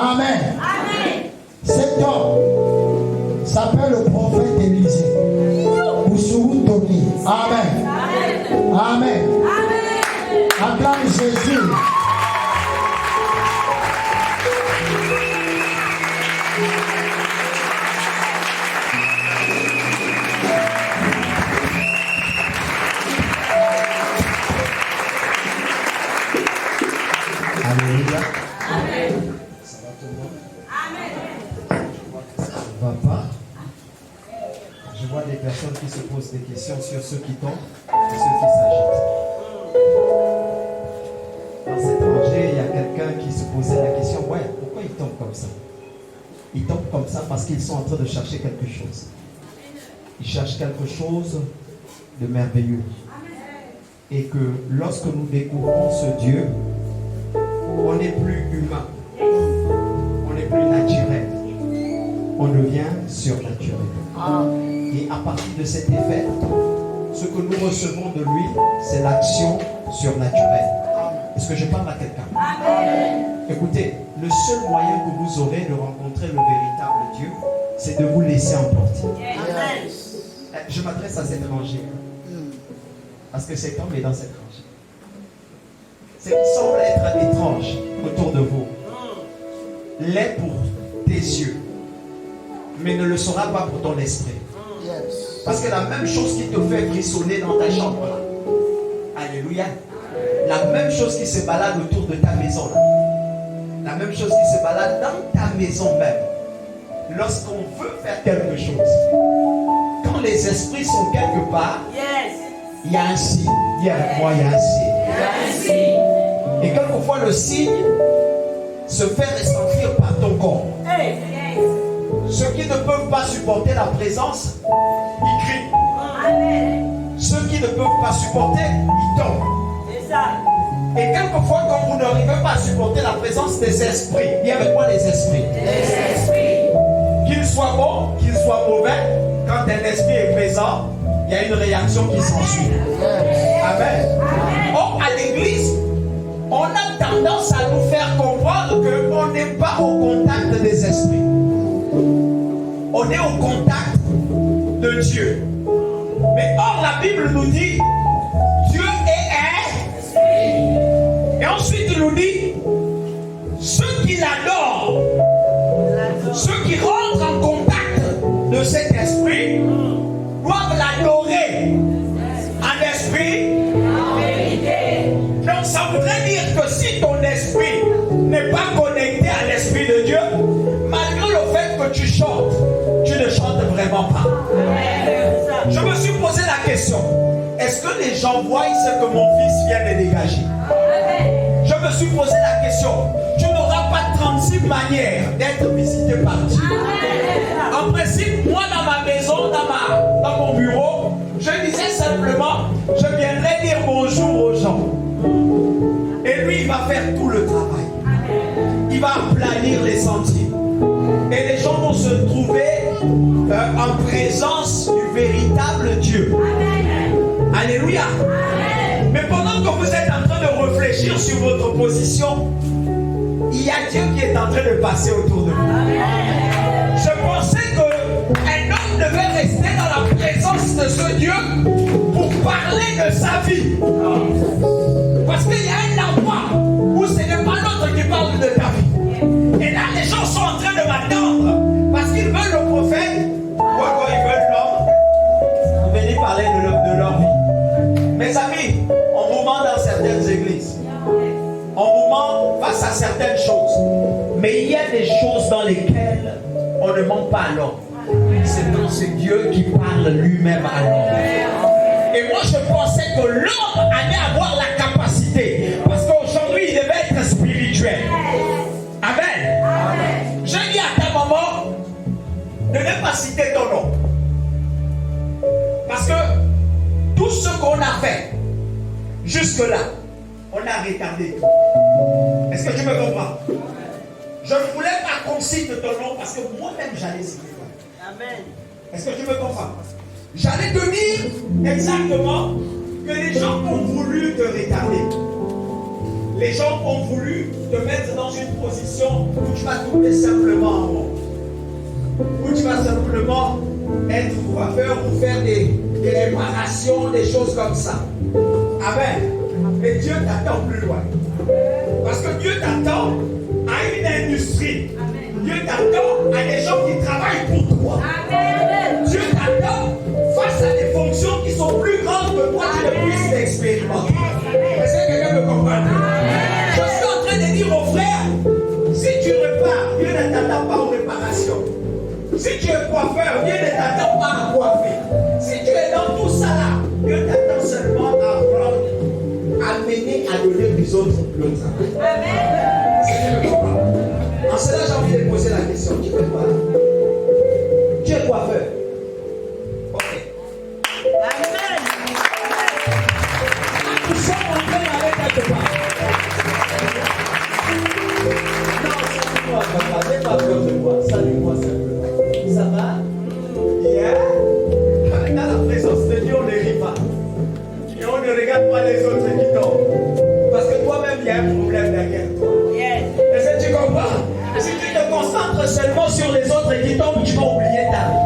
Amen. Cet homme s'appelle le prophète Élisée. Amen. Amen. Acclame Jésus. Alléluia. Amen. Ça va tout le monde? Amen. Ça ne va pas. Je vois des personnes qui se posent des questions sur ceux qui tombent et ceux qui s'agitent. Dans cette rangée, il y a quelqu'un qui se posait la question, ouais, pourquoi ils tombent comme ça? Ils tombent comme ça parce qu'ils sont en train de chercher quelque chose. Ils cherchent quelque chose de merveilleux. Et que lorsque nous découvrons ce Dieu, on n'est plus humain, on n'est plus naturel, on devient surnaturel. Et à partir de cet effet, ce que nous recevons de lui, c'est l'action surnaturelle. Est-ce que je parle à quelqu'un? Écoutez, le seul moyen que vous aurez de rencontrer le véritable Dieu, c'est de vous laisser emporter. Je m'adresse à cet rangée, parce que cet homme est dans cette rangée. Ce qui semble être étrange autour de vous l'est pour tes yeux, mais ne le sera pas pour ton esprit. Parce que la même chose qui te fait frissonner dans ta chambre là, alléluia, la même chose qui se balade autour de ta maison là, la même chose qui se balade dans ta maison même, lorsqu'on veut faire quelque chose, quand les esprits sont quelque part, il y a un signe. Dis avec moi, il y a un signe. Et quelquefois le signe se fait ressentir par ton corps. Ceux qui ne peuvent pas supporter la présence, ils crient. Ceux qui ne peuvent pas supporter, ils tombent. Et quelquefois, quand vous n'arrivez pas à supporter la présence des esprits, dis avec moi les esprits. Qu'ils soient bons, qu'ils soient mauvais, quand un esprit est présent, il y a une réaction qui s'ensuit. Amen. Or, à l'église, on a tendance à nous faire comprendre qu'on n'est pas au contact des esprits. On est au contact de Dieu. Mais or, la Bible nous dit, Dieu est esprit. Et ensuite, il nous dit, ceux qui l'adorent, ceux qui rentrent en contact de cet esprit, doivent l'adorer en esprit, en vérité. Donc ça voudrait dire que si ton esprit n'est pas connecté à l'esprit de Dieu, malgré le fait que tu chantes, tu ne chantes vraiment pas. Je me suis posé la question, est-ce que les gens voient ce que mon fils vient de dégager? Je me suis posé la question, tu n'auras pas 36 manières d'être visité par Dieu. En principe, moi dans ma maison, dans mon bureau, je disais simplement, je viendrai dire bonjour aux gens. Et lui, il va faire tout le travail. Il va aplanir les sentiers. Et les gens vont se trouver en présence du véritable Dieu. Alléluia. Mais pendant que vous êtes en train de réfléchir sur votre position, il y a Dieu qui est en train de passer autour de vous. Je pensais qu'un homme devait rester dans la présence de ce Dieu pour parler de sa vie. Parce qu'il y a un endroit où ce n'est pas l'autre qui parle de ta vie. Et là, les gens sont en train de m'attendre parce qu'ils veulent le prophète ou encore ils veulent l'homme. Venez parler de leur vie. Mes amis, on vous ment dans certaines églises. On vous ment face à certaines choses. Mais il y a des choses dans lesquelles on ne ment pas à l'homme. C'est quand c'est Dieu qui parle lui-même à l'homme. Et moi je pensais que l'homme allait avoir la capacité. Parce qu'aujourd'hui il devait être spirituel. Amen. Je dis à ta maman de ne pas citer ton nom. Parce que tout ce qu'on a fait jusque-là, on a retardé tout. Est-ce que tu me comprends? Je ne voulais pas qu'on cite ton nom parce que moi-même j'allais citer ton nom. Amen. Est-ce que tu me comprends? J'allais te dire exactement que les gens ont voulu te retarder. Les gens ont voulu te mettre dans une position où tu vas tout simplement en monde. Où tu vas simplement être coiffeur ou faire des réparations, des choses comme ça. Amen. Mais Dieu t'attend plus loin. Parce que Dieu t'attend à une industrie. Dieu t'attend à des gens qui travaillent pour toi. Dieu t'attend face à des fonctions qui sont plus grandes que toi, tu ne puisses l'expérimenter. Est-ce que quelqu'un me comprend? Je suis en train de dire aux frères, si tu repars, Dieu ne t'attend pas aux réparations. Si tu es coiffeur, Dieu ne t'attend pas à coiffer. Si tu es dans tout ça là, Dieu t'attend seulement à apprendre, à mener, à donner aux autres le travail. Amen. En cela, j'ai envie de poser la question. Tu fais quoi? Tu es coiffeur. Ok. Amen. Nous sommes en train d'aller quelque part. Non, salue-moi, papa. N'aie pas peur de moi. Salue-moi simplement. Ça va? Yeah. Dans la présence de Dieu, on ne rit pas. Et on ne regarde pas les autres qui tombent. Parce que toi-même, il y a un problème derrière toi. Est-ce que tu comprends? Si tu te concentres seulement sur les autres qui tombent, tu vas oublier ta vie.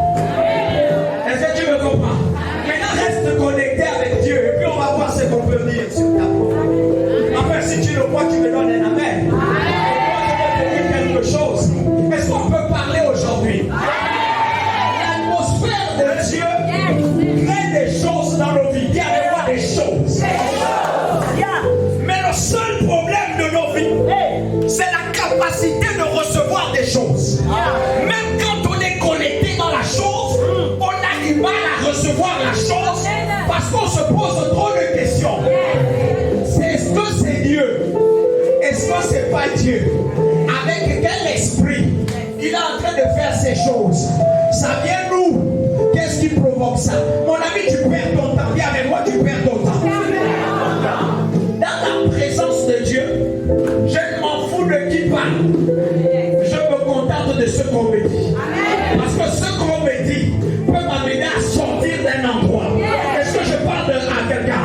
Est-ce que tu me comprends? Maintenant, reste connecté avec Dieu et puis on va voir ce qu'on peut dire sur ta vie. Enfin, si tu le vois, tu me donnes un amen. Et moi, je vais te dire quelque chose. Est-ce qu'on peut parler aujourd'hui? L'atmosphère de Dieu crée des choses dans nos vies. Il y a des fois des choses. Mais le seul problème de nos vies, c'est la capacité de recevoir des choses. Même quand on est connecté dans la chose, on a du mal à recevoir la chose parce qu'on se pose trop de questions. Est-ce que c'est Dieu? Est-ce que c'est pas Dieu? Avec quel esprit il est en train de faire ces choses? Ça vient d'où? Qu'est-ce qui provoque ça? Mon ami, tu perds ton temps. Viens avec moi, tu perds ton temps. Dans la présence de Dieu, je ne m'en fous de qui parle. Je me contente de ce qu'on me dit. Parce que ce qu'on me dit peut m'amener à sortir d'un endroit. Est-ce que je parle à quelqu'un?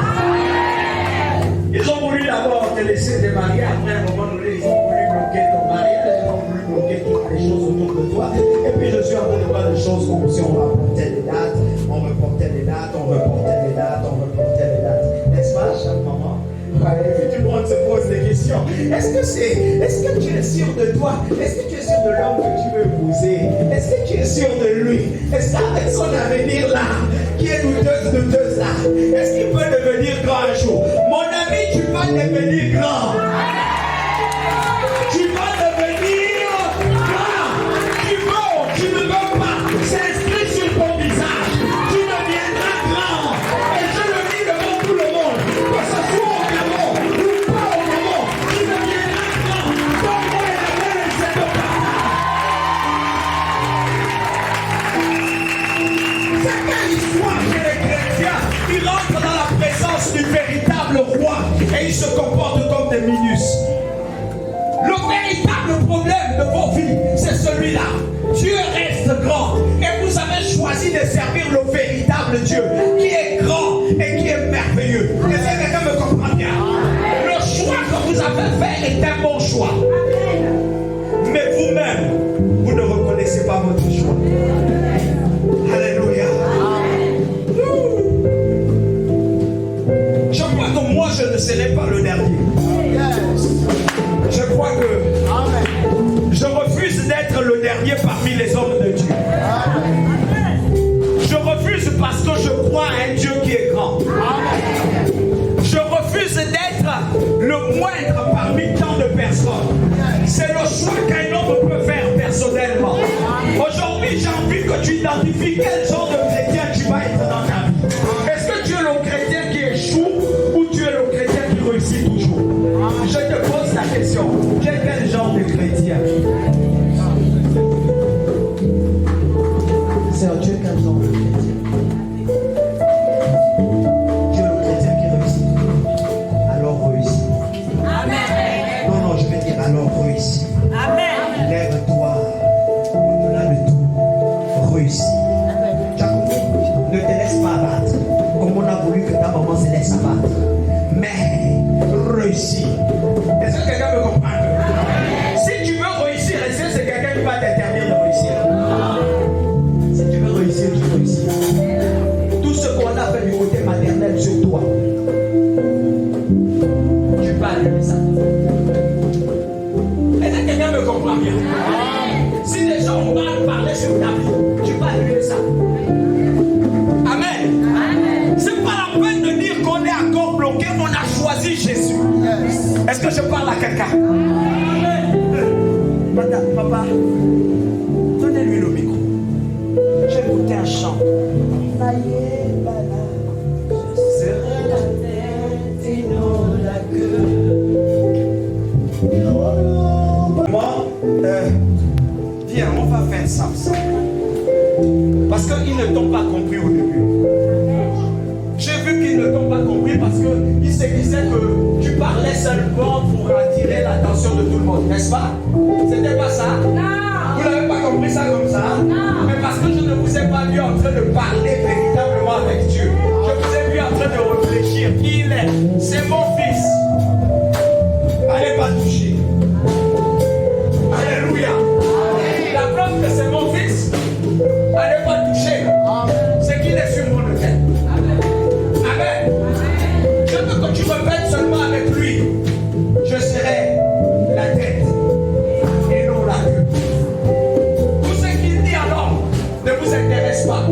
Ils ont voulu d'abord te laisser te marier. Après un moment donné, ils ont voulu bloquer ton mariage. Ils ont voulu bloquer toutes les choses autour de toi. Et puis je suis en train de voir des choses comme si on reportait les dates. On reportait les dates, on reportait les dates, on reportait les dates. N'est-ce pas, à chaque moment? Et puis tout le monde se pose des questions. Est-ce que tu es sûr de toi? Est-ce que tu es sûr de l'homme que tu veux épouser? Est-ce que tu es sûr de lui? Est-ce qu'avec son avenir là, qui est douteuse là, est-ce qu'il peut devenir grand un jour? Mon ami, tu vas devenir grand. Tu vas devenir grand. Tu veux, tu ne veux pas. C'est inscrit sur ton visage. Tu deviendras grand. Et je le dis devant tout le monde. Que ce soit au Gabon ou pas au Gabon, tu deviendras grand. Donne-moi la main et c'est le partage. C'est quelle histoire chez les chrétiens? Ils rentrent dans la présence du véritable roi et ils se comportent comme des minus. Le véritable problème de vos vies, c'est celui-là. Dieu reste grand et vous avez choisi de servir le véritable Dieu qui est grand et qui est merveilleux. Est-ce que quelqu'un me comprend bien? Le choix que vous avez fait est un bon choix. Mais vous-même, vous ne reconnaissez pas votre choix. Alléluia. Je crois que moi, je ne serai pas le dernier. Je crois que je refuse d'être le dernier parmi les hommes de Dieu. Je refuse parce que je crois à un Dieu qui est grand. Je refuse d'être le moindre parmi tant de personnes. C'est le choix qu'un homme peut faire personnellement. Aujourd'hui, j'ai envie que tu identifies quel genre de chrétien tu vas être dans ta vie. Est-ce que tu es le chrétien qui échoue ou tu es le chrétien qui réussit toujours? Je te pose la question. Tu es quel genre de chrétien? C'est Dieu quel genre de chrétien? Tu es le chrétien qui réussit. Alors réussis. Amen. Non, je vais dire alors réussis. Amen. serai la tête et non la queue. Moi, viens, on va faire ça ensemble. Parce qu'ils ne t'ont pas compris au début. J'ai vu qu'ils ne t'ont pas compris parce qu'ils se disaient que tu parlais seulement pour attirer l'attention de tout le monde, n'est-ce pas? C'était pas ça? Non. Vous n'avez pas compris ça comme ça? Non. Mais parce que je ne vous ai pas vu en train de parler véritablement avec Dieu. Je vous ai vu en train de réfléchir. Qui il est? C'est mon fils. Allez pas toucher. Alléluia. La preuve que c'est mon fils. Allez pas toucher. C'est qu'il est sur mon tête. Amen. Je veux que tu me bêtes seulement avec lui. Je serai la tête et non la queue. Tout ce qu'il dit alors ne vous intéresse pas.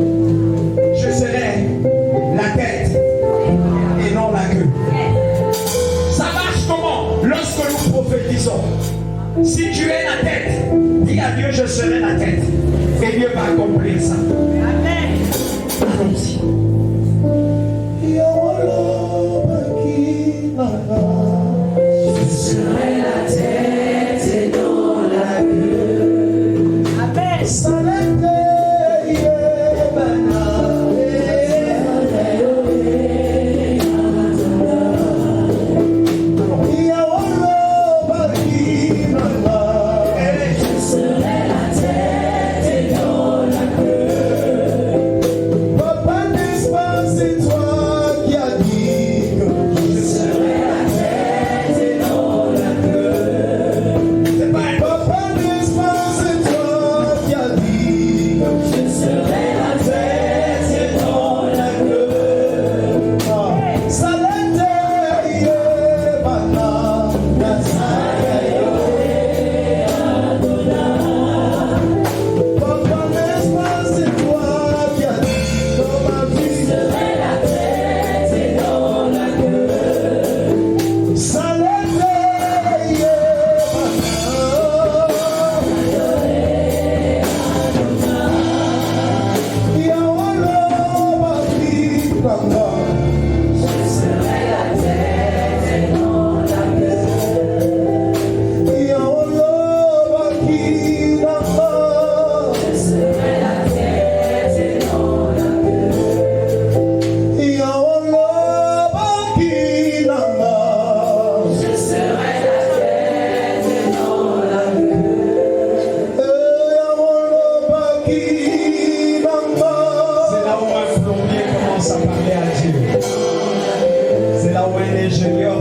Je serai la tête et non la queue. Ça marche comment? Lorsque nous prophétisons. Si tu es la tête, dis à Dieu, je serai la tête. Et Dieu va accomplir ça. Amen. Allons-y. Je serai la tête et non la queue. Amen.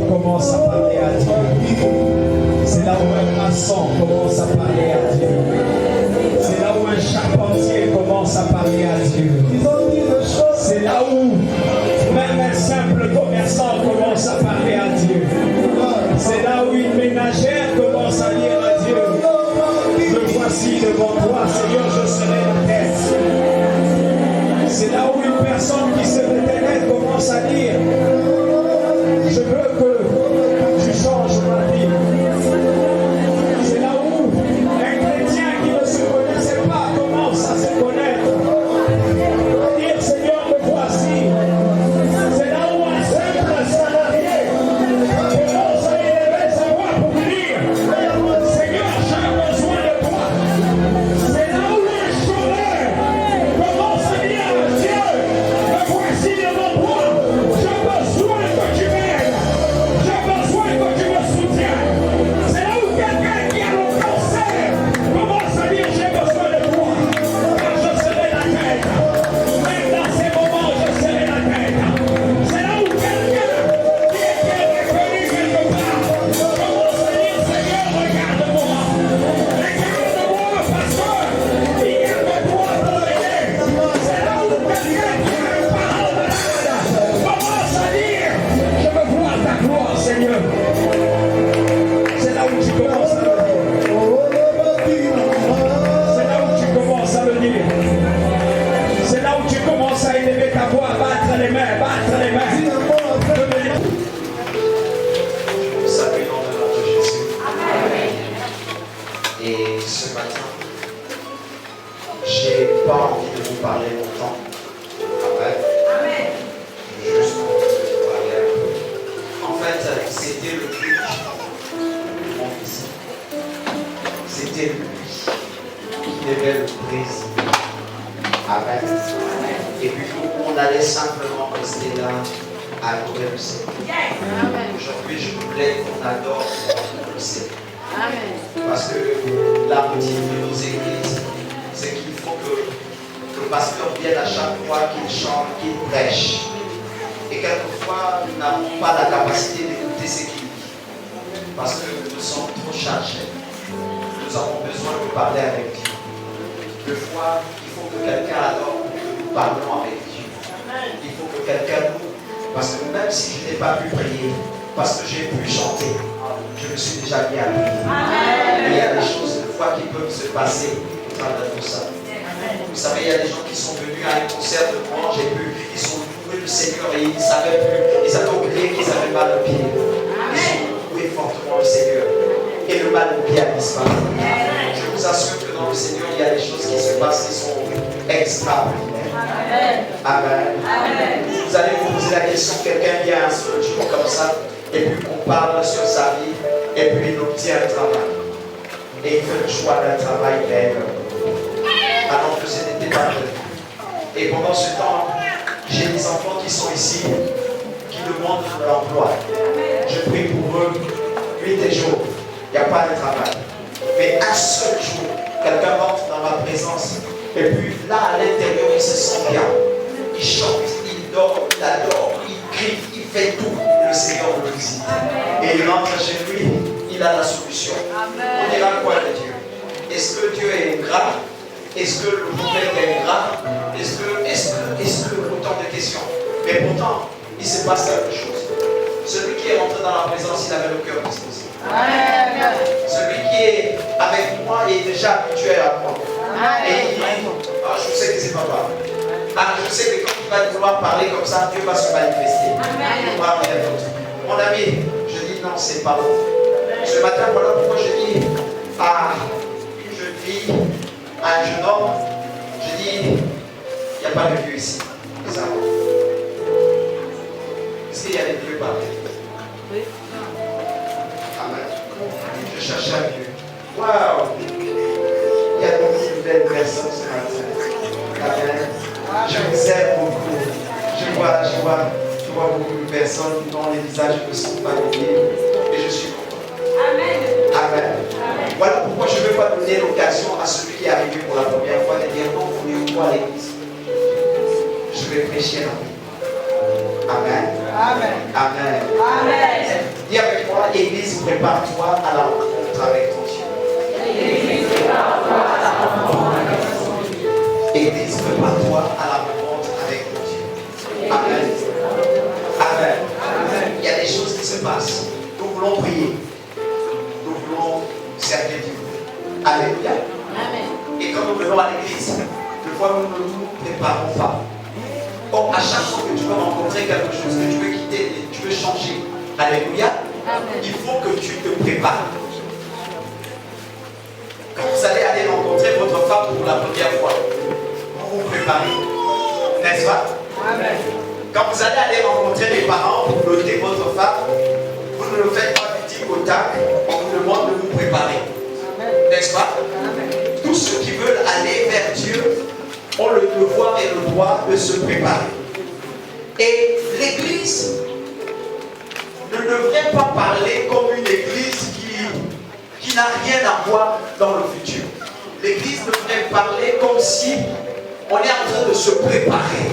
Commence à parler à Dieu. C'est là où un charpentier commence à parler à Dieu. C'est là où même un simple commerçant commence à parler à Dieu. C'est là où une ménagère commence à dire à Dieu, me voici devant toi, Seigneur, je serai la tête. C'est là où une personne qui se détermine commence à dire, je veux que tu changes ma vie. C'est là où un chrétien qui ne se connaissait pas commence à se connaître. Dire, Seigneur, me voici. C'est là où un simple salarié commence à élever sa voix pour dire, Seigneur, j'ai besoin de toi. C'est là où un chômeur commence à dire à Dieu, me voici devant toi. Je besoin on allait simplement rester là à adorer le Seigneur. Aujourd'hui, je voulais qu'on adore le Seigneur. Parce que la routine de nos églises, c'est qu'il faut que le pasteur vienne à chaque fois qu'il chante, qu'il prêche. Et quelquefois, nous n'avons pas la capacité d'écouter ce qu'il dit. Parce que nous sommes trop chargés. Nous avons besoin de parler avec Dieu. Deux fois, il faut que quelqu'un adore pour que nous parlions avec Dieu. Il faut que quelqu'un nous... Parce que même si je n'ai pas pu prier, parce que j'ai pu chanter, je me suis déjà mis à prier. Et il y a des choses, des fois, qui peuvent se passer au travers de ça. Vous savez, il y a des gens qui sont venus à un concert de louange et puis ils sont loués le Seigneur et ils ne savaient plus, ils avaient oublié qu'ils avaient mal au pied. Ils ont loué fortement le Seigneur et le mal au pied a disparu. Je vous assure que dans le Seigneur, il y a des choses qui se passent qui sont extraordinaires. Amen. Vous allez vous poser la question, quelqu'un vient un seul jour comme ça et puis on parle sur sa vie et puis il obtient un travail. Et il fait le choix d'un travail meilleur. Alors que ce n'était pas prévu. Et pendant ce temps, j'ai des enfants qui sont ici, qui demandent de l'emploi. Je prie pour eux, nuit et jour. Il n'y a pas de travail. Mais un seul jour, quelqu'un rentre dans ma présence. Et puis là, à l'intérieur, il se sent bien. Il chante, il dort, il adore, il crie, il fait tout. Le Seigneur le visite. Et il rentre chez lui, il a la solution. On dira quoi de Dieu? Est-ce que Dieu est ingrat? Est-ce que le prophète est ingrat? Est-ce que autant de questions? Mais pourtant, il se passe quelque chose. Celui qui est rentré dans la présence, il avait le cœur disposé. Celui qui est avec moi est déjà habitué à moi. Et il dit, je sais que c'est papa. Je sais que quand il va vouloir parler comme ça, Dieu va se manifester. Il va rien d'autre. Mon ami, je dis non, c'est pas bon. Ce matin, voilà pourquoi je dis à une jeune fille, à un jeune homme, je dis, il n'y a pas de Dieu ici. C'est ça. Est-ce qu'il y a des dieux partout? Oui. Amen. Je cherche un Dieu. Waouh! Il y a beaucoup de belles personnes ce matin. Amen. Je vous aime beaucoup. Je vois beaucoup de personnes dont les visages me sont familiers. Et je suis content. Amen. Amen. Voilà pourquoi je ne veux pas donner l'occasion à celui qui est arrivé pour la première fois de dire non, vous voulez quoi à l'église? Je vais prêcher la vie. Amen. Amen. Amen. Amen. Dis avec moi, Église, prépare-toi à la rencontre avec ton Dieu. Église, prépare-toi à la rencontre avec ton Dieu. Église, prépare-toi à la rencontre avec ton Dieu. Amen. Amen. Amen. Il y a des choses qui se passent. Nous voulons prier. Nous voulons servir Dieu. Alléluia. Amen. Et quand nous venons à l'église, des fois nous ne nous préparons pas. Or, à chaque fois que tu veux rencontrer quelque chose, que tu veux quitter, tu veux changer, alléluia, amen, il faut que tu te prépares. Quand vous allez aller rencontrer votre femme pour la première fois, vous vous préparez, n'est-ce pas? Amen. Quand vous allez aller rencontrer les parents pour noter votre femme, vous ne le faites pas du tic au tac, on vous demande de vous préparer, n'est-ce pas? Amen. Tous ceux qui veulent aller vers Dieu ont le devoir et le droit de se préparer. Et l'église ne devrait pas parler comme une église qui n'a rien à voir dans le futur. L'église devrait parler comme si on est en train de se préparer.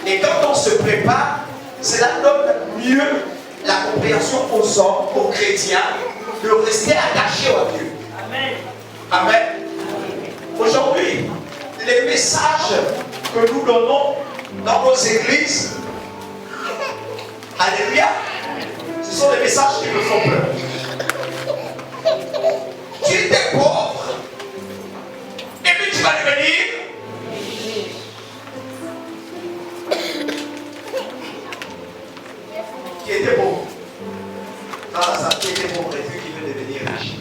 Et quand on se prépare, cela donne mieux la compréhension aux hommes, aux chrétiens, de rester attachés à Dieu. Amen. Amen. Aujourd'hui, les messages que nous donnons dans nos églises, alléluia, ce sont des messages qui me font peur. Tu étais pauvre, et puis tu vas devenir qui était pauvre. Qui était pauvre et puis qui veut devenir riche.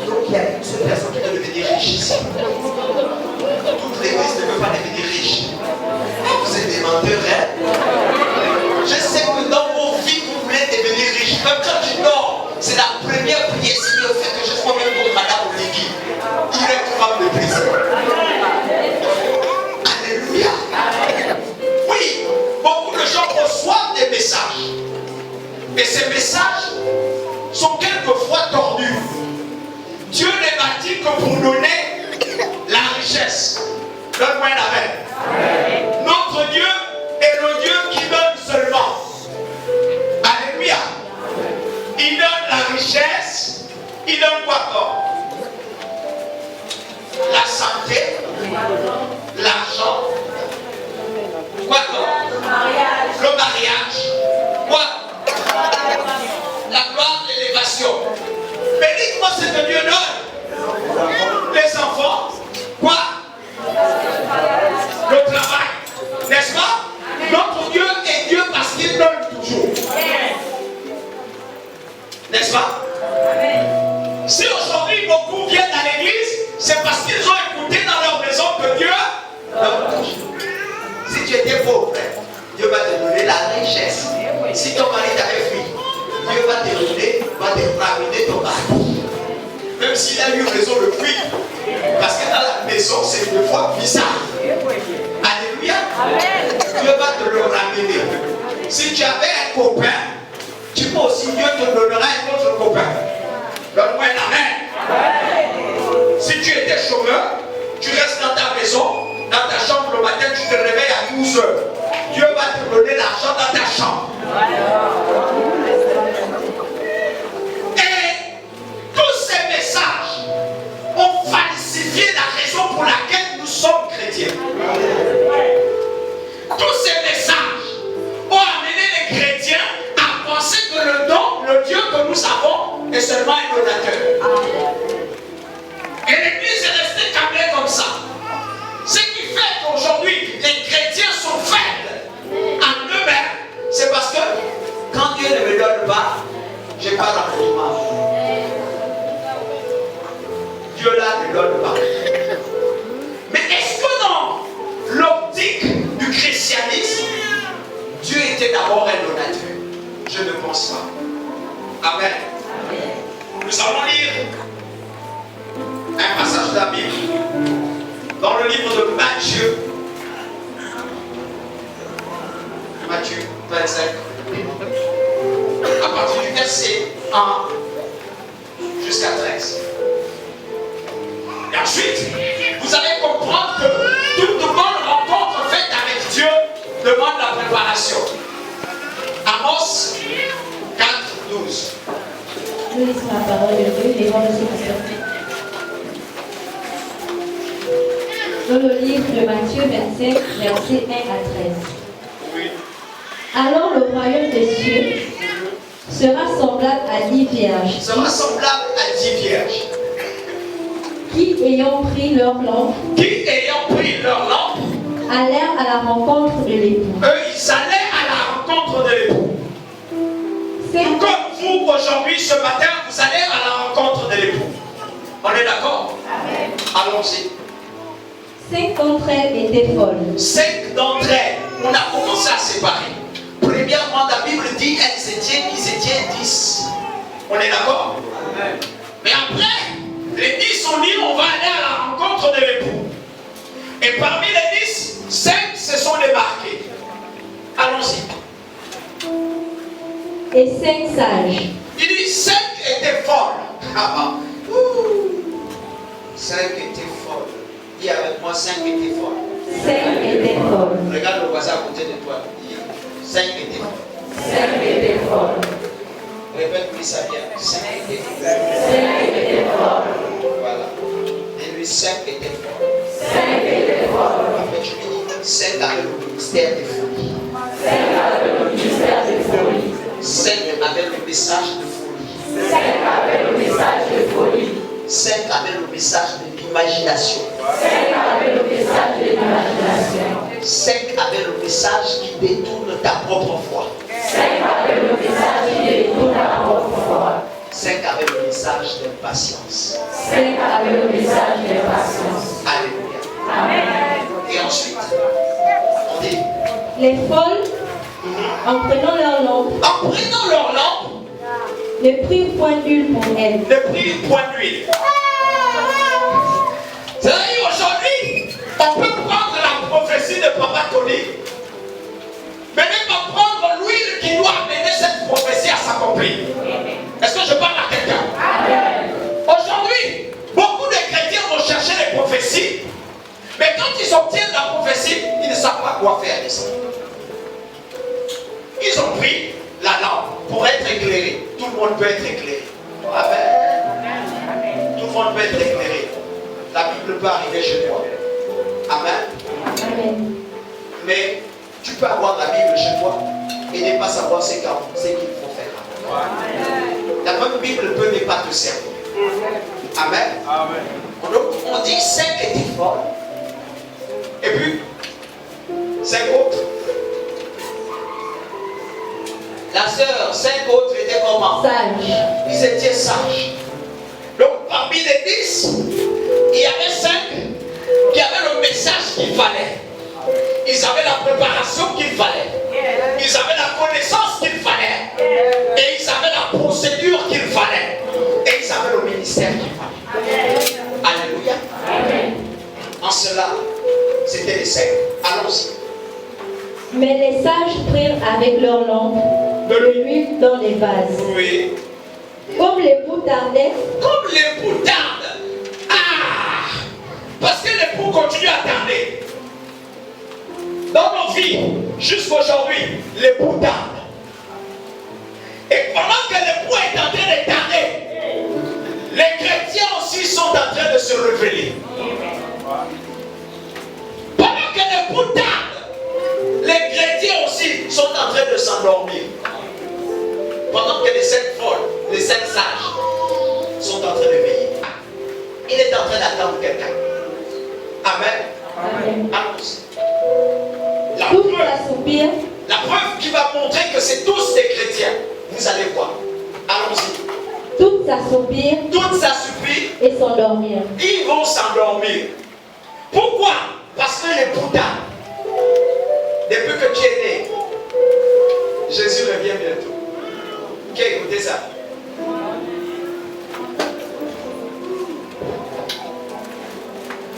Donc il y a une seule personne qui veut devenir riche ici. Toute l'église ne veut pas devenir riche. Vous êtes des menteurs, hein? Je sais que dans vos vies, vous voulez devenir riche. Même quand tu dors, c'est la première Donne-moi un amen. Notre Dieu est le Dieu qui donne seulement. Alléluia. Il donne la richesse. Il donne quoi encore? La santé, l'argent, quoi encore? Le mariage, quoi? La gloire, l'élévation. Mais dites-moi ce que Dieu donne. Les enfants, quoi? Le travail, n'est-ce pas? Notre Dieu est Dieu parce qu'il donne toujours. N'est-ce pas? Si aujourd'hui beaucoup viennent à l'église, c'est parce qu'ils ont écouté dans leur maison que Dieu donne toujours. Si tu étais pauvre, Dieu va te donner la richesse. Si ton mari t'avait fui, Dieu va te donner, va te ramener ton mari. Même s'il a eu raison de fuir. Parce que dans la maison, c'est une fois bizarre. Alléluia. Dieu va te le ramener. Si tu avais un copain, tu peux aussi, Dieu te donnera un autre copain. Donne-moi un amen. Si tu étais chômeur, tu restes dans ta maison, dans ta chambre le matin, tu te réveilles à 12 heures. Dieu va te donner l'argent dans ta chambre. Et tous ces messages ont falsifié la raison pour laquelle nous sommes chrétiens. Tous ces messages ont amené les chrétiens à penser que le don, le Dieu que nous avons, est seulement un donateur. Et l'église est restée câblée comme ça. Ce qui fait qu'aujourd'hui, les chrétiens sont faibles en eux-mêmes, c'est parce que quand Dieu ne me donne pas, je n'ai pas d'encouragement. Dieu là ne donne pas. Mais est-ce que dans l'optique du christianisme, Dieu était d'abord un donateur? Je ne pense pas. Amen. Nous allons lire un passage de la Bible dans le livre de Matthieu. Matthieu 25. À partir du verset 1 jusqu'à 13. Et ensuite, vous allez comprendre que toute bonne rencontre faite avec Dieu demande la préparation. Amos 4, 12. Nous lisons la parole de Dieu, les vents de ce dans le livre de Matthieu 25, versets 1 à 13. Oui. Alors le royaume des cieux sera semblable à 10 vierges. Sera semblable à 10 vierges. Qui, ayant pris leur lampe, allèrent à la rencontre de l'époux. Eux, ils allaient à la rencontre de l'époux. Tout comme vous, aujourd'hui, ce matin, vous allez à la rencontre de l'époux. On est d'accord? Amen. Allons-y. 5 d'entre elles étaient folles. 5 d'entre elles, on a commencé à séparer. Premièrement, la Bible dit ils étaient 10. On est d'accord? Amen. Mais après, les 10 ont dit on va aller à la rencontre de l'époux. Et parmi les 10, 5 se sont démarqués. Allons-y. Et 5 sages. Il dit 5 étaient folles. 5 étaient folles. Dis avec moi, 5 étaient folles. 5 étaient folles. Regarde le voisin à côté de toi. Dis 5 étaient folles. 5 étaient folles. Répète-lui ça bien. 5 étaient folles. 5 étaient folles. Voilà. Et lui, 5 étaient folles. 5 étaient folles. Après, tu lui dis 5 avec le ministère des folies. 5 avec le ministère des folies. 5 avec le message de folie. 5 avec le message de folie. 5 avec le message de l'imagination. 5 avec le message de l'imagination. 5 avec le message qui détourne ta propre foi. 5 avec le message qui détourne ta propre foi. 5 avec le message d'impatience. 5 avec le message d'impatience. Alléluia. Amen. Et ensuite, on dit, Les folles, en prenant leur lampe, en prenant leur lampe, ne prirent point d'huile pour elles. ne prirent point d'huile. C'est-à-dire aujourd'hui, on peut prendre la prophétie de Papa Tony, mais ne pas prendre l'huile qui doit amener cette prophétie à s'accomplir. Est-ce que je parle à quelqu'un? Aujourd'hui, beaucoup de chrétiens vont chercher les prophéties, mais quand quand ils obtiennent la prophétie, ils ne savent pas quoi faire de ça. Ils ont pris la lampe pour être éclairés. Tout le monde peut être éclairé. Amen. Tout le monde peut être éclairé. La Bible peut arriver chez toi. Amen. Amen. Mais tu peux avoir la Bible chez toi et ne pas savoir ce qu'il faut faire. La même Bible peut ne pas te servir. Amen. Donc on dit 5 étaient folles. Et puis 5 autres. La sœur, 5 autres étaient comment? Sages. Ils étaient sages. Donc parmi les 10, il y avait 5 qui avaient le message qu'il fallait. Ils avaient la préparation qu'il fallait. Ils avaient la connaissance qu'il fallait. Et ils avaient la procédure qu'il fallait. Et ils avaient le ministère qu'il fallait. Alléluia. En cela, c'était les 5. Allons-y. Mais les sages prirent avec leur lampe de l'huile dans les vases. Oui. Comme l'époux tardait, Comme l'époux tarde. Ah! Parce que l'époux continue à tarder. Dans nos vies, jusqu'aujourd'hui, l'époux tarde. Et pendant que l'époux est en train de tarder, les chrétiens aussi sont en train de se révéler. Pendant que l'époux tarde, les chrétiens aussi sont en train de s'endormir. Pendant que les 5 folles, les 5 sages sont en train de veiller. Il est en train d'attendre quelqu'un. Amen. Amen. Allons-y. Tous assoupirent, La preuve qui va montrer que c'est tous des chrétiens. Vous allez voir. Allons-y. tous assoupirent Toutes s'assoupirent, et s'endormirent. ils vont s'endormir. Pourquoi? Parce que les poutards, depuis que tu es né, Jésus revient bientôt. Qui a écouté ça?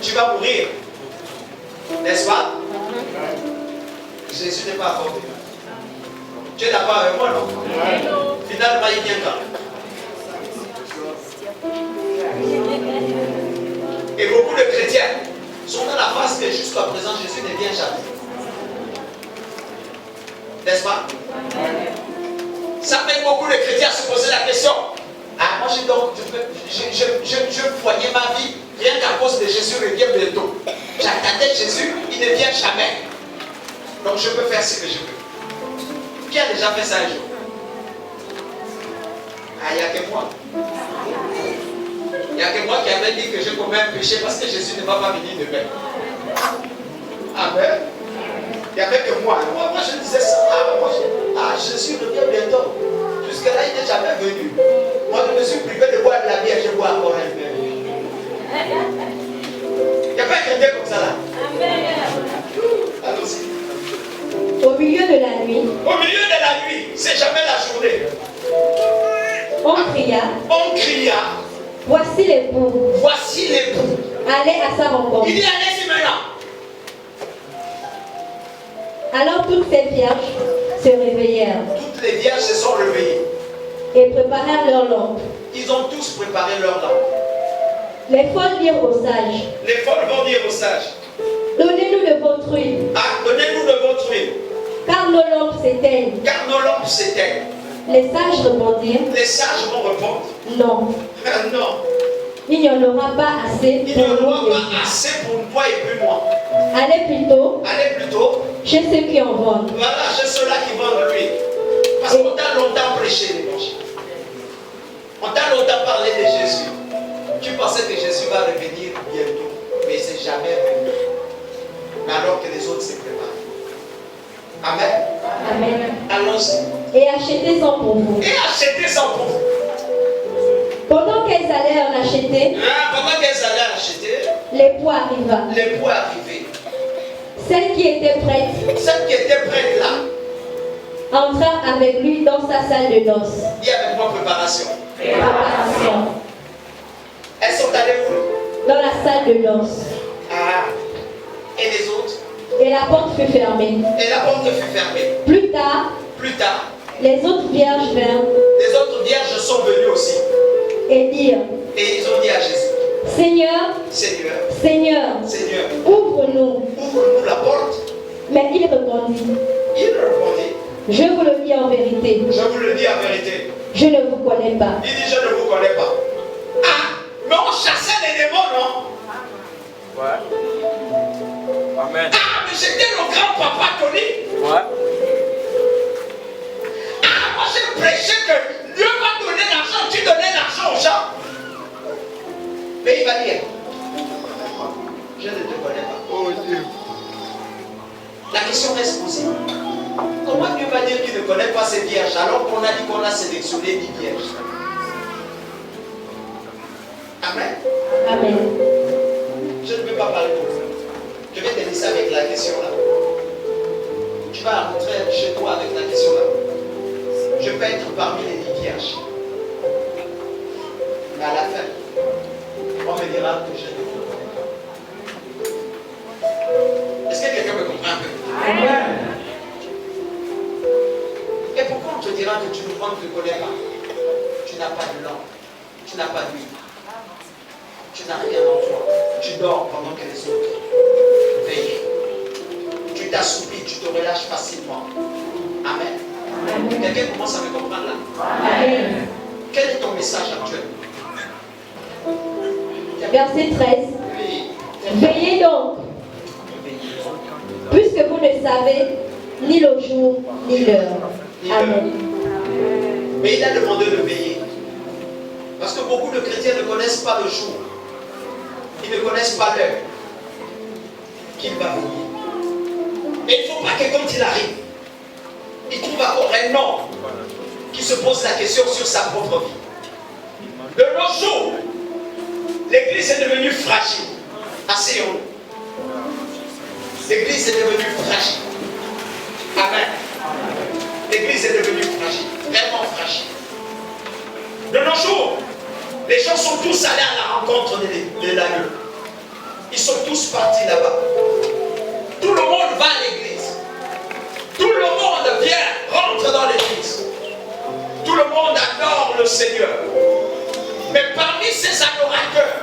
Tu vas mourir. N'est-ce pas? Jésus n'est pas encore venu. Tu es d'accord avec moi, non? Finalement, il vient quand? Et beaucoup de chrétiens sont dans la phase que jusqu'à présent, Jésus ne vient jamais. N'est-ce pas? Ça fait beaucoup de chrétiens se poser la question. Ah, moi, je voyais ma vie rien qu'à cause de Jésus revient bientôt. J'attendais Jésus, il ne vient jamais. Donc je peux faire ce que je veux. Qui a déjà fait ça un jour? Ah, il n'y a que moi. Il n'y a que moi qui avait dit que je commets un péché parce que Jésus ne va pas venir demain. Amen. Il n'y avait que moi. Moi, je disais ça. Jésus revient bientôt. Jusque-là, il n'est jamais venu. Moi, je me suis privé de boire de la bière, je bois encore un peu. Il n'y a pas un chrétien comme ça là. Allons-y. Au milieu de la nuit, Au milieu de la nuit, c'est jamais la journée. on cria, On cria, voici l'époux, voici l'époux. allez à sa rencontre. Il dit allez-y maintenant. Alors toutes ces vierges se réveillèrent Toutes les vierges se sont réveillées. et préparèrent leurs lampes. Ils ont tous préparé leur lampe. Les folles dirent aux sages, Les folles vont dire aux sages, donnez-nous de votre huile, donnez-nous de votre huile, car nos lampes s'éteignent. car nos lampes s'éteignent. Les sages répondirent, Les sages vont répondre, non, non, il n'y en aura pas assez il n'y pour en nous aura et pas vous. assez pour toi et puis moi. Allez plutôt Allez plutôt, chez ceux qui en vendent. voilà, chez ceux-là qui vendent l'huile. Parce qu'on t'a longtemps prêché l'évangile. On t'a longtemps parlé de Jésus. Tu pensais que Jésus va revenir bientôt, mais il ne s'est jamais venu. Mais alors que les autres se préparent. Amen. Amen. Allons-y. Et achetez-en pour vous. Et achetez-en pour vous. Pendant qu'elles allaient en acheter, Pendant qu'elles allaient acheter, l'époux arriva. l'époux est arrivé. Celle qui était prête Celle qui était prête là, entra avec lui dans sa salle de noces. dit avec moi préparation. Préparation. Elles sont allées où? Dans la salle de noces. Et les autres? Et la porte fut fermée. Et la porte fut fermée. Plus tard, Plus tard, les autres vierges vinrent les autres vierges sont venues aussi. et dirent, Et ils ont dit à Jésus, Seigneur, Seigneur, Seigneur, Seigneur, ouvre ouvre-nous. Ouvre-nous la porte. Mais il répondit, Il répondit, je vous le dis en vérité, je vous le dis en vérité. je ne vous connais pas. Il dit, je ne vous connais pas. Ah, mais on chassait les démons, non? Ouais. Amen. Ah, mais j'étais le grand-papa Tony. Ouais. Ah, moi j'ai prêché que Dieu va donner l'argent, tu donnais l'argent aux gens. Mais il va dire, je ne te connais pas. Oh Dieu. La question reste posée. Comment Dieu va dire qu'il ne connaît pas ces vierges alors qu'on a dit qu'on a sélectionné 10 vierges? Amen. Amen. Je ne veux pas parler de vous. Je vais te laisser avec la question là. Tu vas rentrer chez toi avec la question là. Je peux être parmi les 10 vierges. Mais à la fin, on me dira que je ne vous connais pas. Est-ce que quelqu'un me comprend un peu? Amen. Et pourquoi on te dira que tu ne connais pas? Tu n'as pas de langue, tu n'as pas d'huile, tu n'as rien en toi. Tu dors pendant que les autres veillent. Tu t'assoupis, tu te relâches facilement. Amen. Amen. Quelqu'un commence à me comprendre là? Amen. Quel est ton message actuel? Verset 13. Oui. Veillez donc, puisque vous ne savez ni le jour ni l'heure. Amen. Mais il a demandé de veiller. Parce que beaucoup de chrétiens ne connaissent pas le jour. Ils ne connaissent pas l'heure qu'il va veiller. Et il ne faut pas que quand il arrive, il trouve encore un homme qui se pose la question sur sa propre vie. De nos jours, l'église est devenue fragile. Asseyons-nous. L'église est devenue fragile. Amen. L'église est devenue fragile, vraiment fragile. De nos jours, les gens sont tous allés à la rencontre de l'agneau. Ils sont tous partis là-bas. Tout le monde va à l'église. Tout le monde vient, rentre dans l'église. Tout le monde adore le Seigneur. Mais parmi ces adorateurs,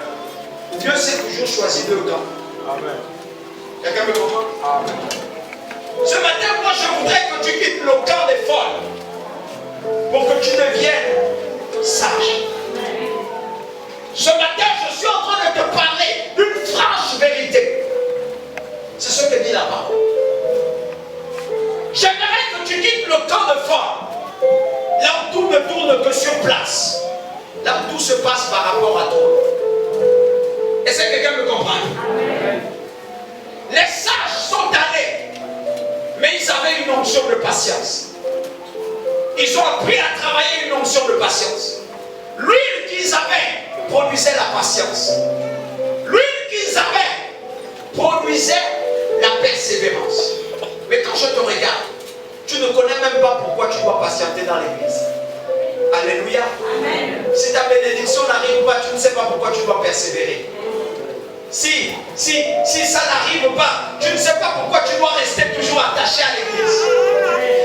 Dieu s'est toujours choisi deux camps. Amen. Quelqu'un me comprend? Amen. Ce matin, moi, je voudrais que tu quittes le camp des folles pour que tu deviennes sage. Ce matin, je suis en train de te parler d'une franche vérité. C'est ce que dit la parole. J'aimerais que tu quittes le camp de folles, là où tout ne tourne que sur place, là où tout se passe par rapport à toi. Est-ce que quelqu'un me comprend? Les sages sont allés, mais ils avaient une onction de patience. Ils ont appris à travailler une onction de patience. L'huile qu'ils avaient produisait la patience. L'huile qu'ils avaient produisait la persévérance. Mais quand je te regarde, tu ne connais même pas pourquoi tu dois patienter dans l'église. Alléluia. Amen. Si ta bénédiction n'arrive pas, tu ne sais pas pourquoi tu dois persévérer. Si ça n'arrive pas, tu ne sais pas pourquoi tu dois rester toujours attaché à l'église.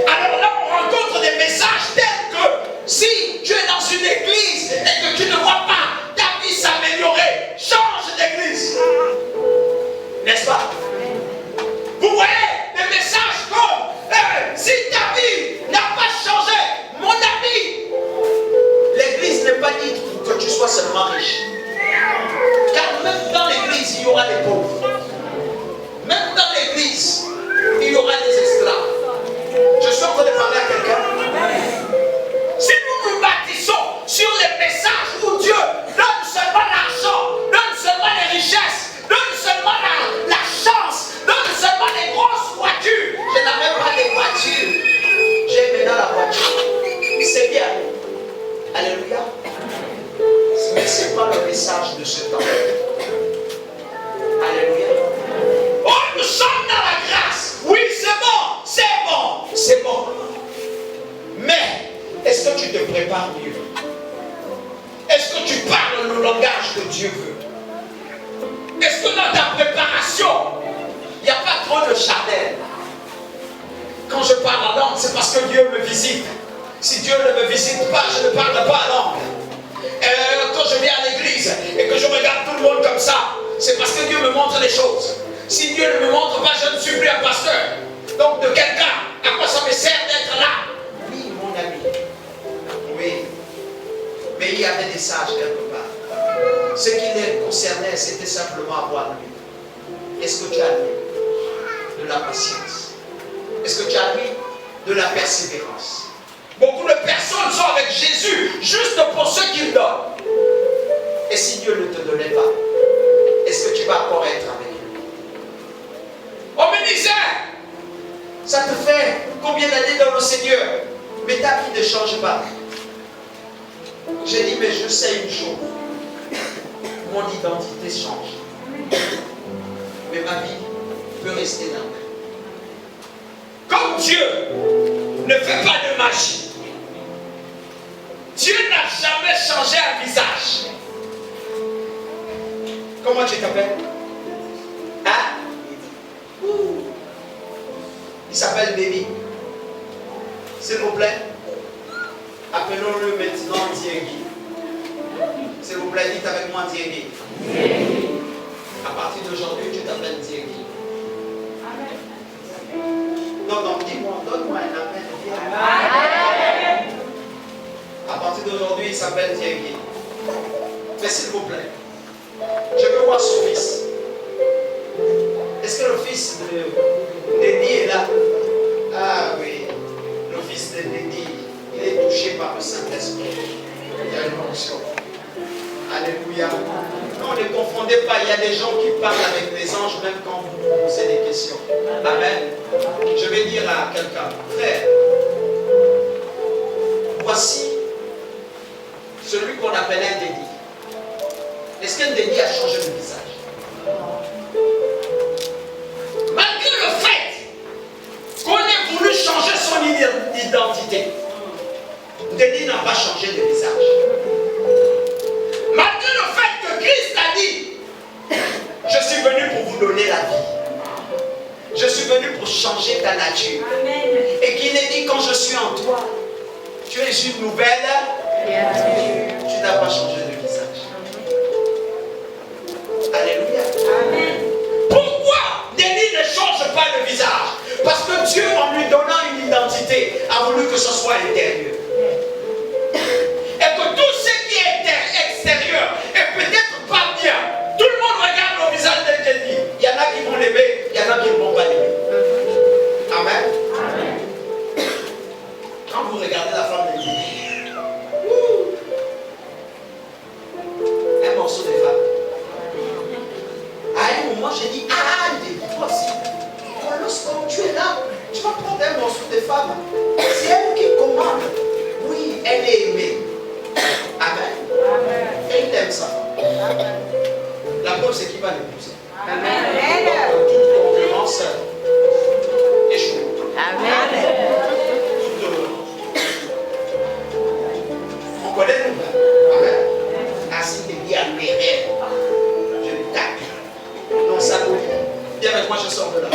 Alors là, on rencontre des messages tels que si tu es dans une église et que tu ne vois pas ta vie s'améliorer, change d'église. N'est-ce pas? Vous voyez des messages comme si ta vie n'a pas changé, mon ami, l'église n'est pas dite pour que tu sois seulement riche. Car même dans l'église, il y aura des pauvres. Même dans l'église, il y aura des esclaves. Je suis en train de parler à quelqu'un. Si nous nous bâtissons sur les messages où Dieu donne seulement l'argent, donne seulement les richesses, donne seulement la chance, donne seulement les grosses voitures. Je n'avais pas les voitures. J'ai maintenant la voiture. C'est bien. Alléluia. Mais ce n'est pas le message de ce temps. Alléluia. Oh, nous sommes dans la grâce. Oui, c'est bon, c'est bon, c'est bon. Mais, est-ce que tu te prépares mieux? Est-ce que tu parles le langage que Dieu veut? Est-ce que dans ta préparation, il n'y a pas trop de charnel? Quand je parle en langue, c'est parce que Dieu me visite. Si Dieu ne me visite pas, je ne parle pas en langue. Quand je viens à l'église et que je regarde tout le monde comme ça, c'est parce que Dieu me montre les choses. Si Dieu ne me montre pas, je ne suis plus un pasteur. Donc de quelqu'un, à quoi ça me sert d'être là? Oui, mon ami. Oui. Mais il y avait des sages quelque part. Ce qui les concernait, c'était simplement avoir lui. Est-ce que tu as lui de la patience? Est-ce que tu as lui de la persévérance? Beaucoup de personnes sont avec Jésus juste pour ce qu'il donne. Et si Dieu ne te donnait pas, est-ce que tu vas encore être avec lui? On me disait, ça te fait combien d'années dans le Seigneur? Mais ta vie ne change pas. J'ai dit, mais je sais une chose. Mon identité change. Mais ma vie peut rester là. Comme Dieu ne fait pas de magie, Dieu n'a jamais changé un visage. Comment tu t'appelles? Hein? Il s'appelle Baby. S'il vous plaît, appelons-le maintenant Diegui. S'il vous plaît, dites avec moi Diegui. À partir d'aujourd'hui, tu t'appelles Diegui. Non, dis-moi, donne-moi un appel. Amen. À partir d'aujourd'hui, il s'appelle Diegui. Mais s'il vous plaît, je veux voir son fils. Est-ce que le fils de Dédi est là? Ah oui, le fils de Dédi, il est touché par le Saint-Esprit. Il y a une onction. Alléluia. Non, ne confondez pas, il y a des gens qui parlent avec les anges même quand vous posez des questions. Amen. Je vais dire à quelqu'un, frère, voici celui qu'on appelait un Dédi. Est-ce qu'un Dédi a changé de visage? Malgré le fait qu'on ait voulu changer son identité, Dédi n'a pas changé de visage. Malgré le fait que Christ a dit, je suis venu pour vous donner la vie. Je suis venu pour changer ta nature. Amen. Et qu'il ait dit, quand je suis en toi, tu es une nouvelle créature. Tu n'as pas changé de visage. Alléluia. Amen. Pourquoi Dédi ne change pas de visage? Parce que Dieu, en lui donnant une identité, a voulu que ce soit intérieur. Et que tout ce qui est extérieur est peut-être pas bien. Tout le monde regarde le visage de Dédi. Il y en a qui vont l'aimer, il y en a qui ne vont pas l'aimer. Amen. Amen. Quand vous regardez la femme de Dédi, un morceau de femme. À un moment, j'ai dit, ah, Dédi, toi aussi. Lorsque tu es là, tu vas prendre un morceau de femme. C'est elle qui commande. Oui, elle est aimée. Amen. Amen. Et il aime ça. Amen. La preuve, c'est qu'il va l'épouser. Amen. Donc, toute concurrence échoue. Amen. On connaît nous. Amen. Ainsi que dit à mes rêves. Je le tape. Non, ça nous. Viens avec moi, je sors de là.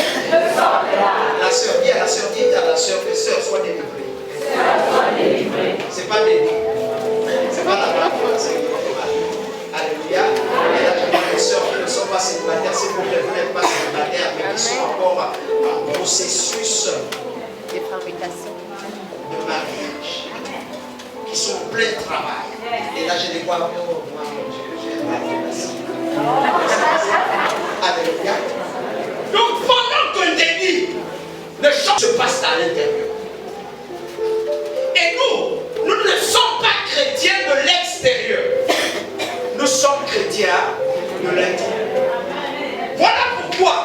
La sœur, dis à la sœur, dites à la sœur que sœur soit délivrée. C'est pas Dédi. C'est pas la grande foi, c'est le mari. Alléluia. Et là, je vois les sœurs qui ne sont pas célibataires, c'est pour que vous n'êtes pas célibataires, mais qui sont encore en processus de mariage, qui sont en plein travail. Et là, je les vois, oh, moi, mon Dieu, j'ai raté la cible. Alléluia. Donc, pendant que Dédi ne change, se passe à l'intérieur. Et nous ne sommes pas chrétiens de l'extérieur. Nous sommes chrétiens de l'intérieur. Voilà pourquoi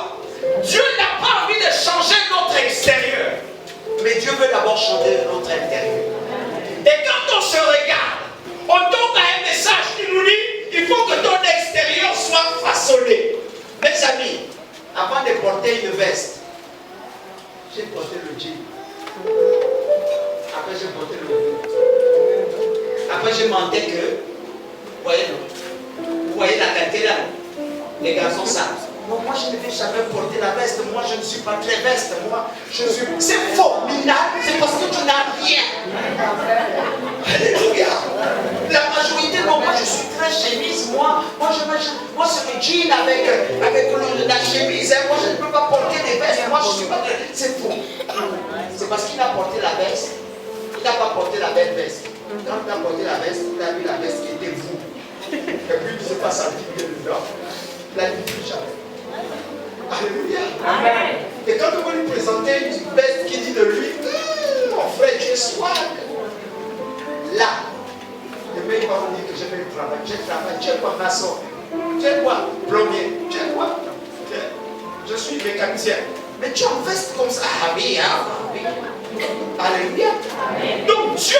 Dieu n'a pas envie de changer notre extérieur. Mais Dieu veut d'abord changer notre intérieur. Et quand on se regarde, on tombe à un message qui nous dit, il faut que ton extérieur soit façonné. Mes amis, avant de porter une veste, j'ai porté le jean. Après, j'ai porté le bleu. Après, j'ai demandé que, vous voyez la qualité là, les garçons savent. Non, moi, je ne vais jamais porter la veste. Moi, je ne suis pas très veste. Moi, je suis. C'est formidable. C'est parce que tu n'as rien. Alléluia. La majorité, non, moi, je suis très chemise, moi c'est le jean avec la chemise, hein. Moi je ne peux pas porter des vestes, moi je suis pas... C'est faux. C'est parce qu'il a porté la veste, il n'a pas porté la belle veste. Quand il a porté la veste, il a vu la veste qui était vous. Et puis il ne s'est pas senti bien dedans. Il a dit plus jamais. Alléluia. Amen. Et quand on va lui présenter une veste qui dit de lui, mon frère, tu es swag. Là, le mec va vous dire que j'ai fait le travail. J'ai travaillé. Tu es quoi, maçon? Tu es quoi, plombier? Tu es quoi? Je suis mécanicien. Mais tu es en veste comme ça. Ah oui, hein? Oui. Alléluia. Amen. Donc Dieu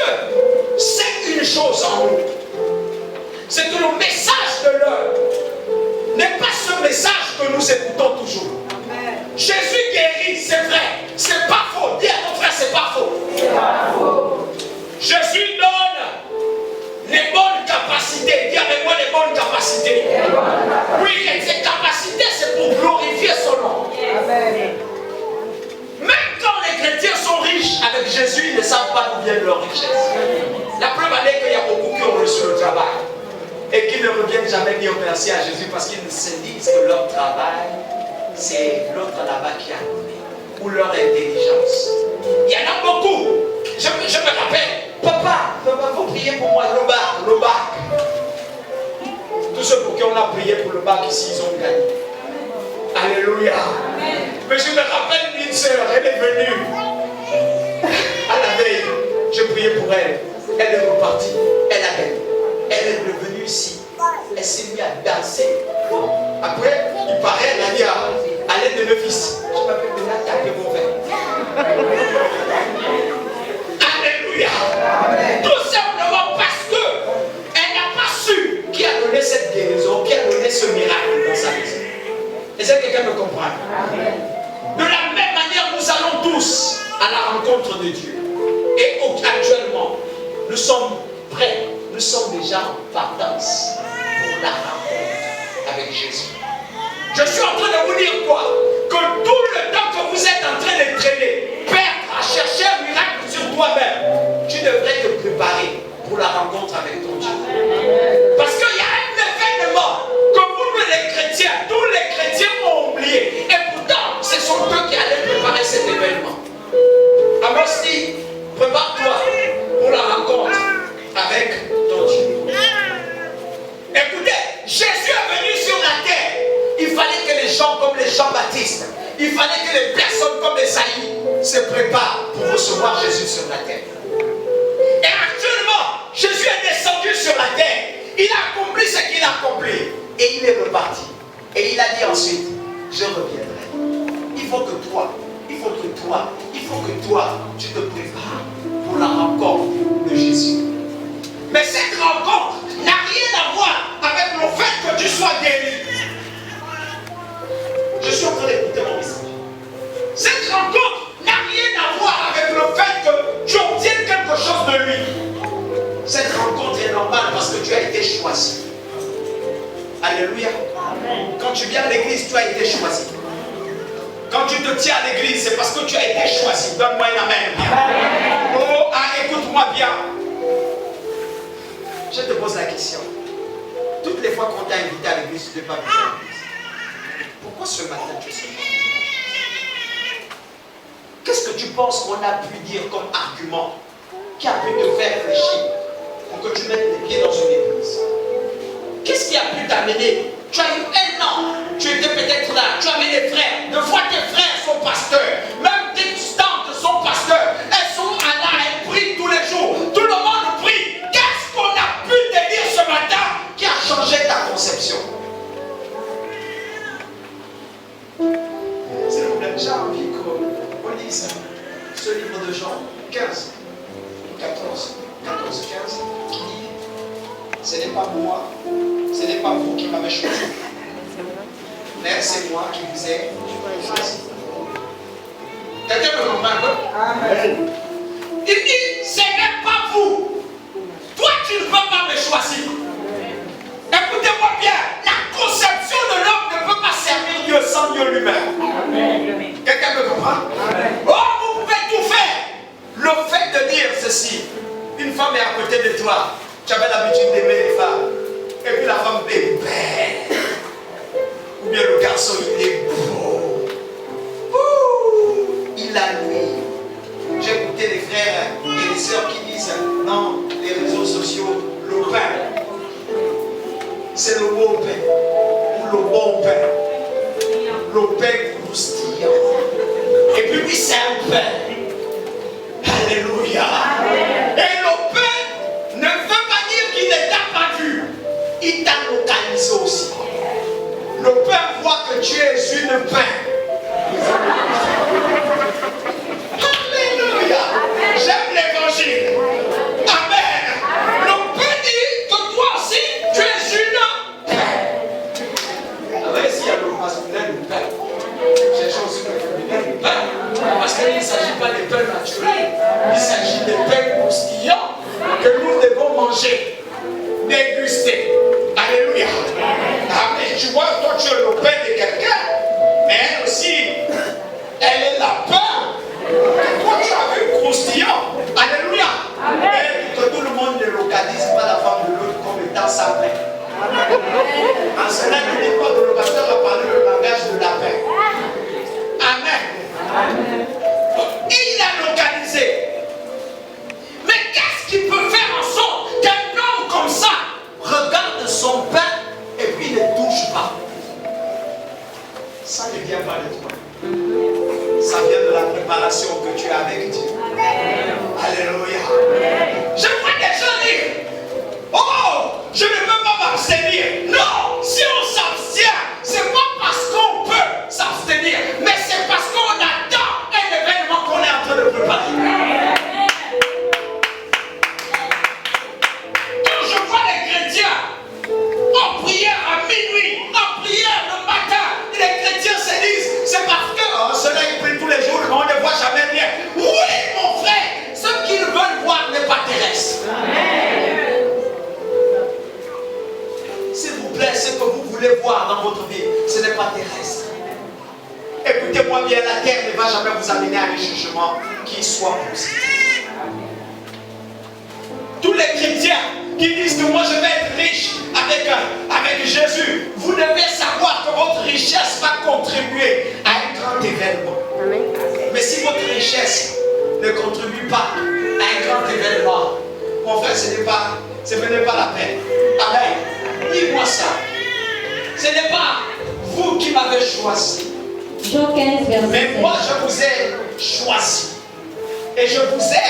sait une chose en nous. C'est que le message de l'heure n'est pas ce message que nous écoutons toujours. Amen. Jésus guérit, c'est vrai. C'est pas faux. Dis à ton frère, c'est pas faux. C'est pas faux. Jésus donne les bonnes capacités. Dis avec moi les bonnes capacités. Oui, et ces capacités, c'est pour glorifier son nom. Amen. Même quand les chrétiens sont riches avec Jésus, ils ne savent pas d'où vient leur richesse. La preuve est qu'il y a beaucoup qui ont reçu le travail et qui ne reviennent jamais dire merci à Jésus parce qu'ils se disent que leur travail, c'est l'autre là-bas qui a donné, ou leur intelligence. Il y en a beaucoup. Je me rappelle, papa, faut prier pour moi, le bac. Tous ceux pour qui on a prié pour le bac ici, ils ont gagné. Alléluia. Amen. Mais je me rappelle une sœur, elle est venue à la veille, je priais pour elle, elle est repartie, elle a gagné. Elle est revenue ici, elle s'est mise à danser. Après, il paraît, elle a dit à l'aide de mes fils, je m'appelle venir taper mon verre. Alléluia. Amen. Tout simplement parce qu'elle n'a pas su qui a donné cette guérison, qui a donné ce miracle dans sa maison. Est-ce que quelqu'un me comprend? Amen. De la même manière, nous allons tous à la rencontre de Dieu. Et actuellement, nous sommes prêts, nous sommes déjà en partance pour la rencontre avec Jésus. Je suis en train de vous dire quoi? Que tout le temps que vous êtes en train de traîner, perdre à chercher un miracle sur toi-même, tu devrais te préparer pour la rencontre avec ton Dieu. Parce qu'il y a un événement que vous, les chrétiens, tous les chrétiens ont oublié. Et pourtant, ce sont eux qui allaient préparer cet événement. Alors si, prépare-toi pour la rencontre avec ton Dieu. Écoutez, Jésus est venu sur la terre. Il fallait que les gens comme les Jean-Baptiste, il fallait que les personnes comme Esaïe se préparent pour recevoir Jésus sur la terre. Et actuellement, Jésus est descendu sur la terre. Il a accompli ce qu'il a accompli. Et il est reparti. Et il a dit ensuite, je reviendrai. Il faut que toi, tu te prépares pour la rencontre de Jésus. Mais cette rencontre n'a rien à voir avec le fait que tu sois guéri. Je suis en train d'écouter mon message. Cette rencontre n'a rien à voir avec le fait que tu obtiennes quelque chose de lui. Cette rencontre est normale parce que tu as été choisi. Alléluia. Amen. Quand tu viens à l'église, tu as été choisi. Quand tu te tiens à l'église, c'est parce que tu as été choisi. Donne-moi un amen. Amen. Oh, écoute-moi bien. Je te pose la question. Toutes les fois qu'on t'a invité à l'église, tu n'es pas venu à l'église. Pourquoi ce matin tu es sorti? Qu'est-ce que tu penses qu'on a pu dire comme argument qui a pu te faire réfléchir pour que tu mettes les pieds dans une église? Qu'est-ce qui a pu t'amener? Tu as eu un an, tu étais peut-être là, tu avais des frères. De fois tes frères sont pasteurs, même tes tantes sont pasteurs. Elles sont là, elles prient tous les jours. Tout le monde prie. Qu'est-ce qu'on a pu te dire ce matin qui a changé ta conception? C'est le problème. J'ai envie qu'on lise ce livre de Jean 15, 14, 15, qui dit: ce n'est pas moi, ce n'est pas vous qui m'avez choisi, mais c'est moi qui vous ai choisi. Quelqu'un me comprend un peu? Amen. Il dit: ce n'est pas vous. Toi, tu ne peux pas me choisir. Écoutez-moi bien, la conception de l'homme ne peut pas servir Dieu sans Dieu lui-même. Quelqu'un me comprend? Amen. Oh, vous pouvez tout faire. Le fait de dire ceci: une femme est à côté de toi, tu avais l'habitude d'aimer les femmes. la nuit. J'ai écouté les frères et les sœurs qui disent non, les réseaux sociaux, le pain, c'est le beau pain, ou le bon pain, le pain croustillant. Et puis c'est un pain. Alléluia. Et le pain ne veut pas dire qu'il ne t'a pas vu, il t'a localisé aussi. Le pain voit que tu es une pain. Alléluia. J'aime l'évangile. Amen. Le pain dit que toi aussi, tu es une pain. Alors ici, il y a le masculin du pain. Cherchons aussi le féminin du pain. Parce qu'il ne s'agit pas des pains naturels. Il s'agit des pains croustillants que nous devons manger, déguster. Alléluia. Amen. Tu vois, toi tu es le pain de quelqu'un, mais elle aussi, elle est la pain. Toi tu as vu croustillant. Alléluia. Et que tout le monde ne localise pas la femme de l'autre comme étant sa pain. En cela, l'époque, le pasteur a parlé le langage de la paix. Amen. Et il a localisé. Mais qu'est-ce qui peut faire en sorte qu'un homme comme ça regarde son pain et puis ne touche pas? Ça ne vient pas de toi. Ça vient de la préparation que tu as avec Dieu. Alléluia. Je vois des gens dire, oh, je ne peux pas m'abstenir. Non, si on s'abstient, c'est pas parce qu'on peut s'abstenir, mais c'est parce qu'on attend un événement qu'on est en train de préparer. Quand je vois les chrétiens en prière à minuit, en prière le matin, les chrétiens se disent, c'est parce que cela ils prient tous les jours, mais on ne voit jamais rien. Oui, mon frère, ce qu'ils veulent voir n'est pas terrestre. S'il vous plaît, ce que vous voulez voir dans votre vie, ce n'est pas terrestre. Écoutez-moi bien, la terre ne va jamais vous amener à un jugement qui soit positif. Tous les chrétiens qui disent que moi je vais être riche avec Jésus, vous devez savoir que votre richesse va contribuer à un grand événement. Mais si votre richesse ne contribue pas à un grand événement, mon frère, ce n'est pas la peine. Amen. Dis-moi ça. Ce n'est pas vous qui m'avez choisi. Jean 15, verset 7. Mais moi, je vous ai choisi. Et je vous ai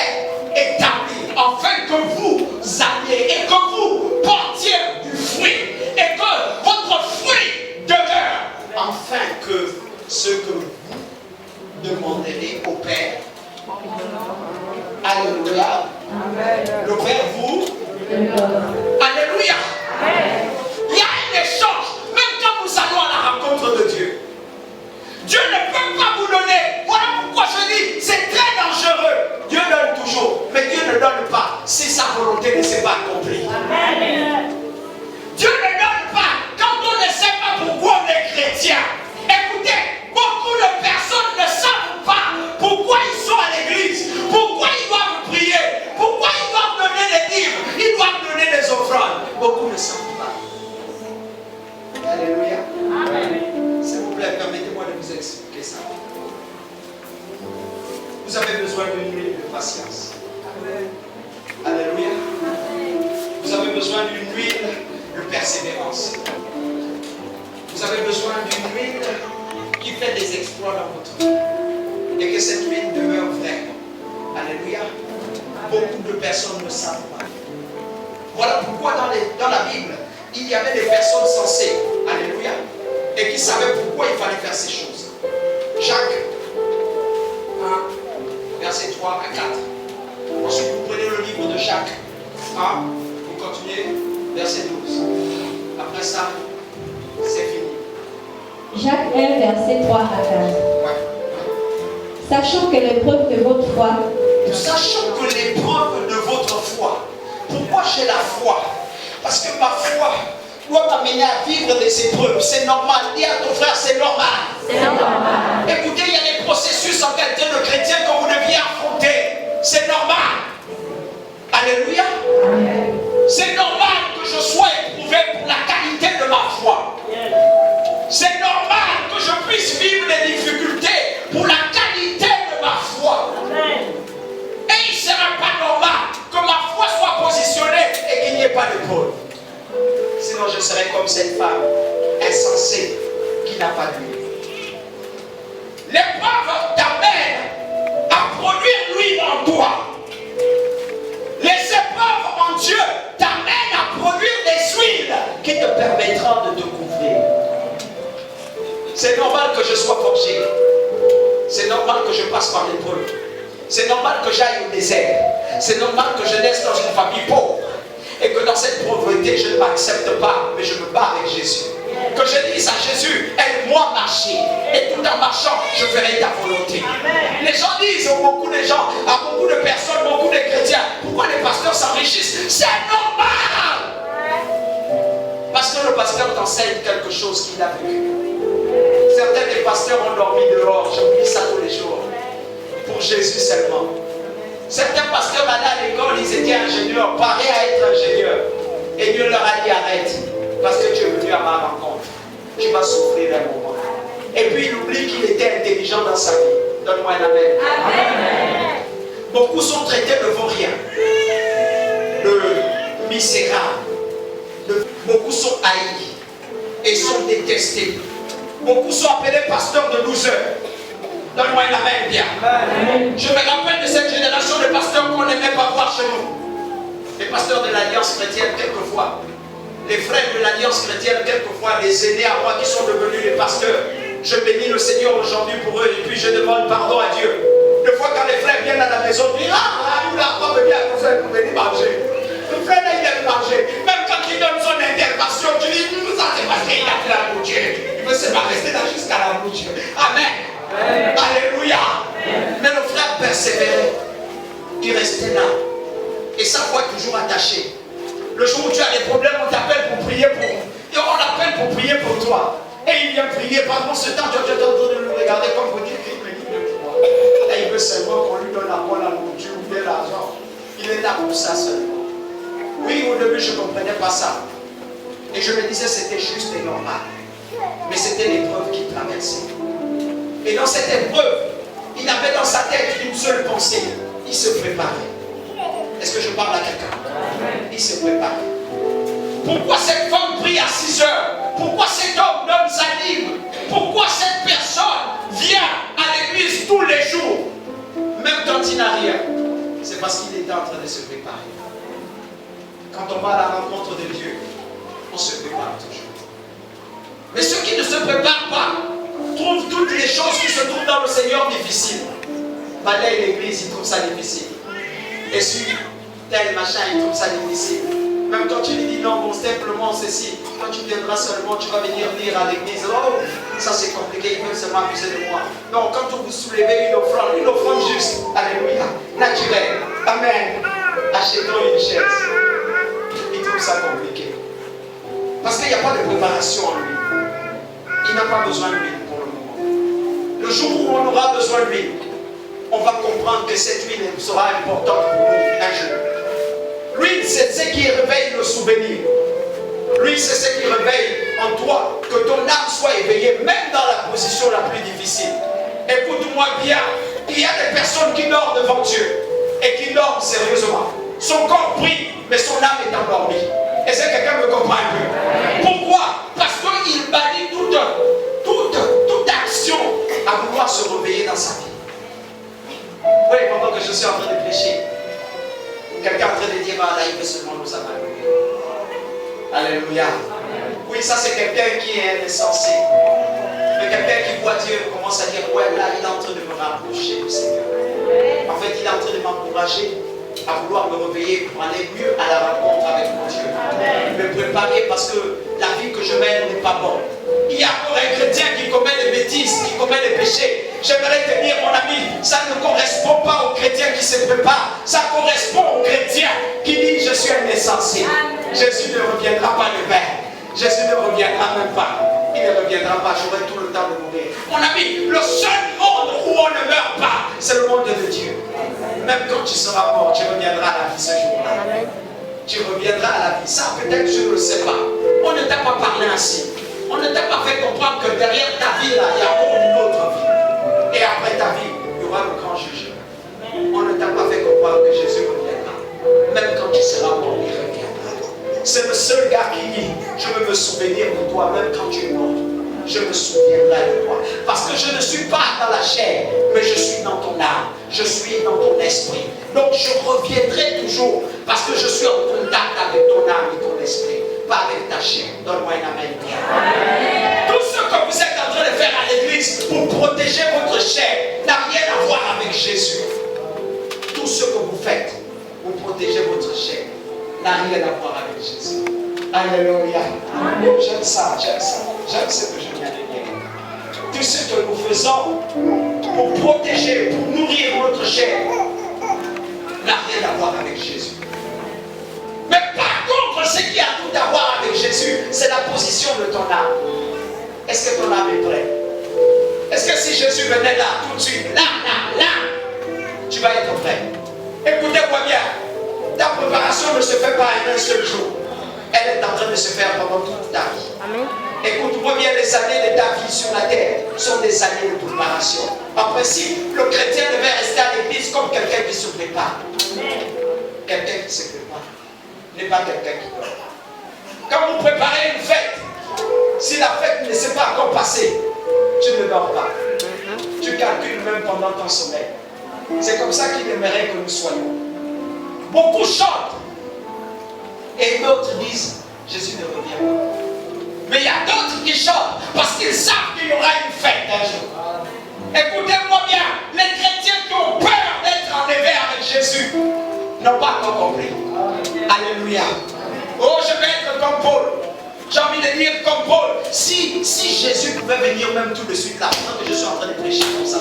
établi afin que vous alliez et que vous portiez du fruit. Et que votre fruit demeure. Afin que ce que vous demanderez au Père. Alléluia. Le Père vous. Alléluia. Il y a un échange. Même quand nous allons à la rencontre de Dieu, Dieu ne peut pas vous donner. Voilà pourquoi je dis, c'est très dangereux. Dieu donne toujours, mais Dieu ne donne pas si sa volonté ne s'est pas accomplie. Dieu ne donne pas quand on ne sait pas pourquoi on est chrétien. Écoutez, beaucoup de personnes ne savent pas pourquoi ils sont à l'église, pourquoi ils doivent prier, pourquoi ils doivent donner des livres, ils doivent donner des offrandes. Beaucoup ne savent pas. Alléluia. S'il vous plaît, permettez-moi de vous expliquer ça. Vous avez besoin d'une huile de patience. Alléluia. Vous avez besoin d'une huile de persévérance. Vous avez besoin d'une huile qui fait des exploits dans votre vie. Et que cette huile demeure vraie. Alléluia. Beaucoup de personnes ne savent pas. Voilà pourquoi dans la Bible, il y avait des personnes sensées. Alléluia. Et qui savaient pourquoi il fallait faire ces choses. Jacques 1, verset 3 à 4. Ensuite, vous prenez le livre de Jacques 1, vous continuez, verset 12. Après ça, c'est fini. Jacques 1, verset 3 à 4. Ouais. Sachant que l'épreuve de votre foi. Sachant que l'épreuve de votre foi. Pourquoi j'ai la foi? Parce que ma foi doit m'amener à vivre des épreuves. C'est normal. Dis à ton frère, c'est normal. C'est normal. Écoutez, il y a des processus en qualité de chrétien que vous deviez affronter. C'est normal. Alléluia. C'est normal que je sois éprouvé pour la qualité de ma foi. C'est normal que je puisse vivre des difficultés pour la qualité de ma normal que je passe par l'épreuve. C'est normal que j'aille au désert. C'est normal que je naisse dans une famille pauvre. Et que dans cette pauvreté, je ne m'accepte pas, mais je me bats avec Jésus. Que je dise à Jésus, aide-moi à marcher. Et tout en marchant, je ferai ta volonté. Les gens disent, beaucoup de gens, à beaucoup de personnes, beaucoup de chrétiens, pourquoi les pasteurs s'enrichissent? C'est normal. Parce que le pasteur t'enseigne quelque chose qu'il a vécu. Certains des pasteurs ont dormi dehors, j'oublie ça tous les jours. Pour Jésus seulement. Certains pasteurs allaient à l'école, ils étaient ingénieurs, parés à être ingénieurs. Et Dieu leur a dit arrête, parce que tu es venu à ma rencontre. Tu vas souffrir un moment. Et puis il oublie qu'il était intelligent dans sa vie. Donne-moi un amen. Amen. Beaucoup sont traités de vauriens, de misérables. Beaucoup sont haïs et sont détestés. Beaucoup sont appelés pasteurs de losers. Donne-moi une amen bien. Je me rappelle de cette génération de pasteurs qu'on n'aimait pas voir chez nous. Les pasteurs de l'Alliance chrétienne, quelquefois. Les frères de l'Alliance chrétienne, quelquefois. Les aînés à moi qui sont devenus les pasteurs. Je bénis le Seigneur aujourd'hui pour eux et puis je demande pardon à Dieu. Des fois, quand les frères viennent à la maison, ils disent ah, la femme vient à conseil pour venir manger. Le frère là, il aime manger. Même quand il donne son intervention, tu dis ça c'est parce qu'il a fait la bouture. Il veut se rester là jusqu'à la bouture. Amen. Alléluia. Mais le frère persévérait. Il restait là. Et sa foi toujours attachée. Le jour où tu as des problèmes, on t'appelle pour prier pour. Et on l'appelle pour prier pour toi. Et il vient prier. Pendant ce temps, tu es en train de le regarder comme vous dites qu'il me dit pour moi. Et il veut seulement qu'on lui donne la nourriture ou bien l'argent. Il est là pour ça seulement. Oui, au début, je ne comprenais pas ça. Et je me disais c'était juste et normal. Mais c'était l'épreuve qu'il traversait. Et dans cette épreuve, il avait dans sa tête une seule pensée. Il se préparait. Est-ce que je parle à quelqu'un? Il se préparait. Pourquoi cette femme prie à 6 heures? Pourquoi cet homme donne sa livre? Pourquoi cette personne vient à l'église tous les jours? Même quand il n'a rien. C'est parce qu'il était en train de se préparer. Quand on va à la rencontre de Dieu, on se prépare toujours. Mais ceux qui ne se préparent pas trouvent toutes les choses qui se trouvent dans le Seigneur difficiles. Balaye l'église, il trouve ça difficile. Et sur tel machin, il trouve ça difficile. Même quand tu lui dis non, bon, simplement ceci, quand tu viendras seulement, tu vas venir lire à l'église. Oh, ça c'est compliqué, ils veulent seulement abuser de moi. Non, quand vous soulevez une offrande juste, alléluia, naturelle, amen, achetons une chaise. Il trouve ça compliqué. Parce qu'il n'y a pas de préparation en lui. Il n'a pas besoin de l'huile pour le moment. Le jour où on aura besoin de l'huile, on va comprendre que cette huile sera importante pour nous un jour. L'huile, c'est ce qui réveille le souvenir. L'huile, c'est ce qui réveille en toi que ton âme soit éveillée, même dans la position la plus difficile. Écoute-moi bien, il y a des personnes qui dorment devant Dieu et qui dorment sérieusement. Son corps brille, mais son âme est endormie. Est-ce que quelqu'un me comprend un peu? Pourquoi? Parce qu'il bannit toute action à vouloir se réveiller dans sa vie. Oui, pendant que je suis en train de prêcher, quelqu'un est en train de dire, ah là, il veut seulement nous abandonner. Alléluia. Oui, ça c'est quelqu'un qui est insensé. Mais quelqu'un qui voit Dieu commence à dire, ouais, là, il est en train de me rapprocher du Seigneur. En fait, il est en train de m'encourager à vouloir me réveiller pour aller mieux à la rencontre avec mon Dieu. Me préparer parce que la vie que je mène n'est pas bonne. Il y a encore un chrétien qui commet des bêtises, qui commet des péchés. J'aimerais te dire, mon ami, ça ne correspond pas au chrétien qui se prépare. Ça correspond au chrétien qui dit, je suis un insensé. Jésus ne reviendra pas demain. Jésus ne reviendra même pas. Il ne reviendra pas, j'aurai tout le temps de mourir. Mon ami, le seul monde où on ne meurt pas, c'est le monde de Dieu. Même quand tu seras mort, tu reviendras à la vie ce jour-là. Tu reviendras à la vie. Ça, peut-être, je ne le sais pas. On ne t'a pas parlé ainsi. On ne t'a pas fait comprendre que derrière ta vie, là, il y a encore une autre vie. Et après ta vie, il y aura le grand jugement. On ne t'a pas fait comprendre que Jésus reviendra. Même quand tu seras mort, il reviendra. C'est le seul gars qui dit, je veux me souvenir de toi, même quand tu es mort. Je me souviendrai de toi. Parce que je ne suis pas dans la chair, mais je suis dans ton âme. Je suis dans ton esprit. Donc je reviendrai toujours parce que je suis en contact avec ton âme et ton esprit. Pas avec ta chair. Donne-moi un amen. Tout ce que vous êtes en train de faire à l'église pour protéger votre chair n'a rien rien à voir avec Jésus. Alléluia. J'aime ça, j'aime ça. J'aime ce que je viens de dire. Tout ce que nous faisons pour protéger, pour nourrir notre chair, n'a rien à voir avec Jésus. Mais par contre, ce qui a tout à voir avec Jésus, c'est la position de ton âme. Est-ce que ton âme est prête? Est-ce que si Jésus venait là, tout de suite, là, tu vas être prêt? Écoutez-moi bien, ta préparation ne se fait pas en un seul jour. Elle est en train de se faire pendant toute ta vie. Amen. Écoute-moi bien, les années de ta vie sur la terre sont des années de préparation. En principe, le chrétien devait rester à l'église comme quelqu'un qui se prépare. Quelqu'un qui se prépare n'est pas quelqu'un qui dort. Quand vous préparez une fête, si la fête ne s'est pas encore passée, tu ne dors pas. Tu calcules même pendant ton sommeil. C'est comme ça qu'il aimerait que nous soyons. Beaucoup chantent et d'autres disent Jésus ne revient pas. Mais il y a d'autres qui chantent parce qu'ils savent qu'il y aura une fête un jour. Écoutez-moi bien, les chrétiens qui ont peur d'être enlevés avec Jésus n'ont pas encore compris. Alléluia. Oh, je vais être comme Paul. J'ai envie de dire comme Paul. Si Jésus pouvait venir même tout de suite là, pendant que je suis en train de prêcher comme ça,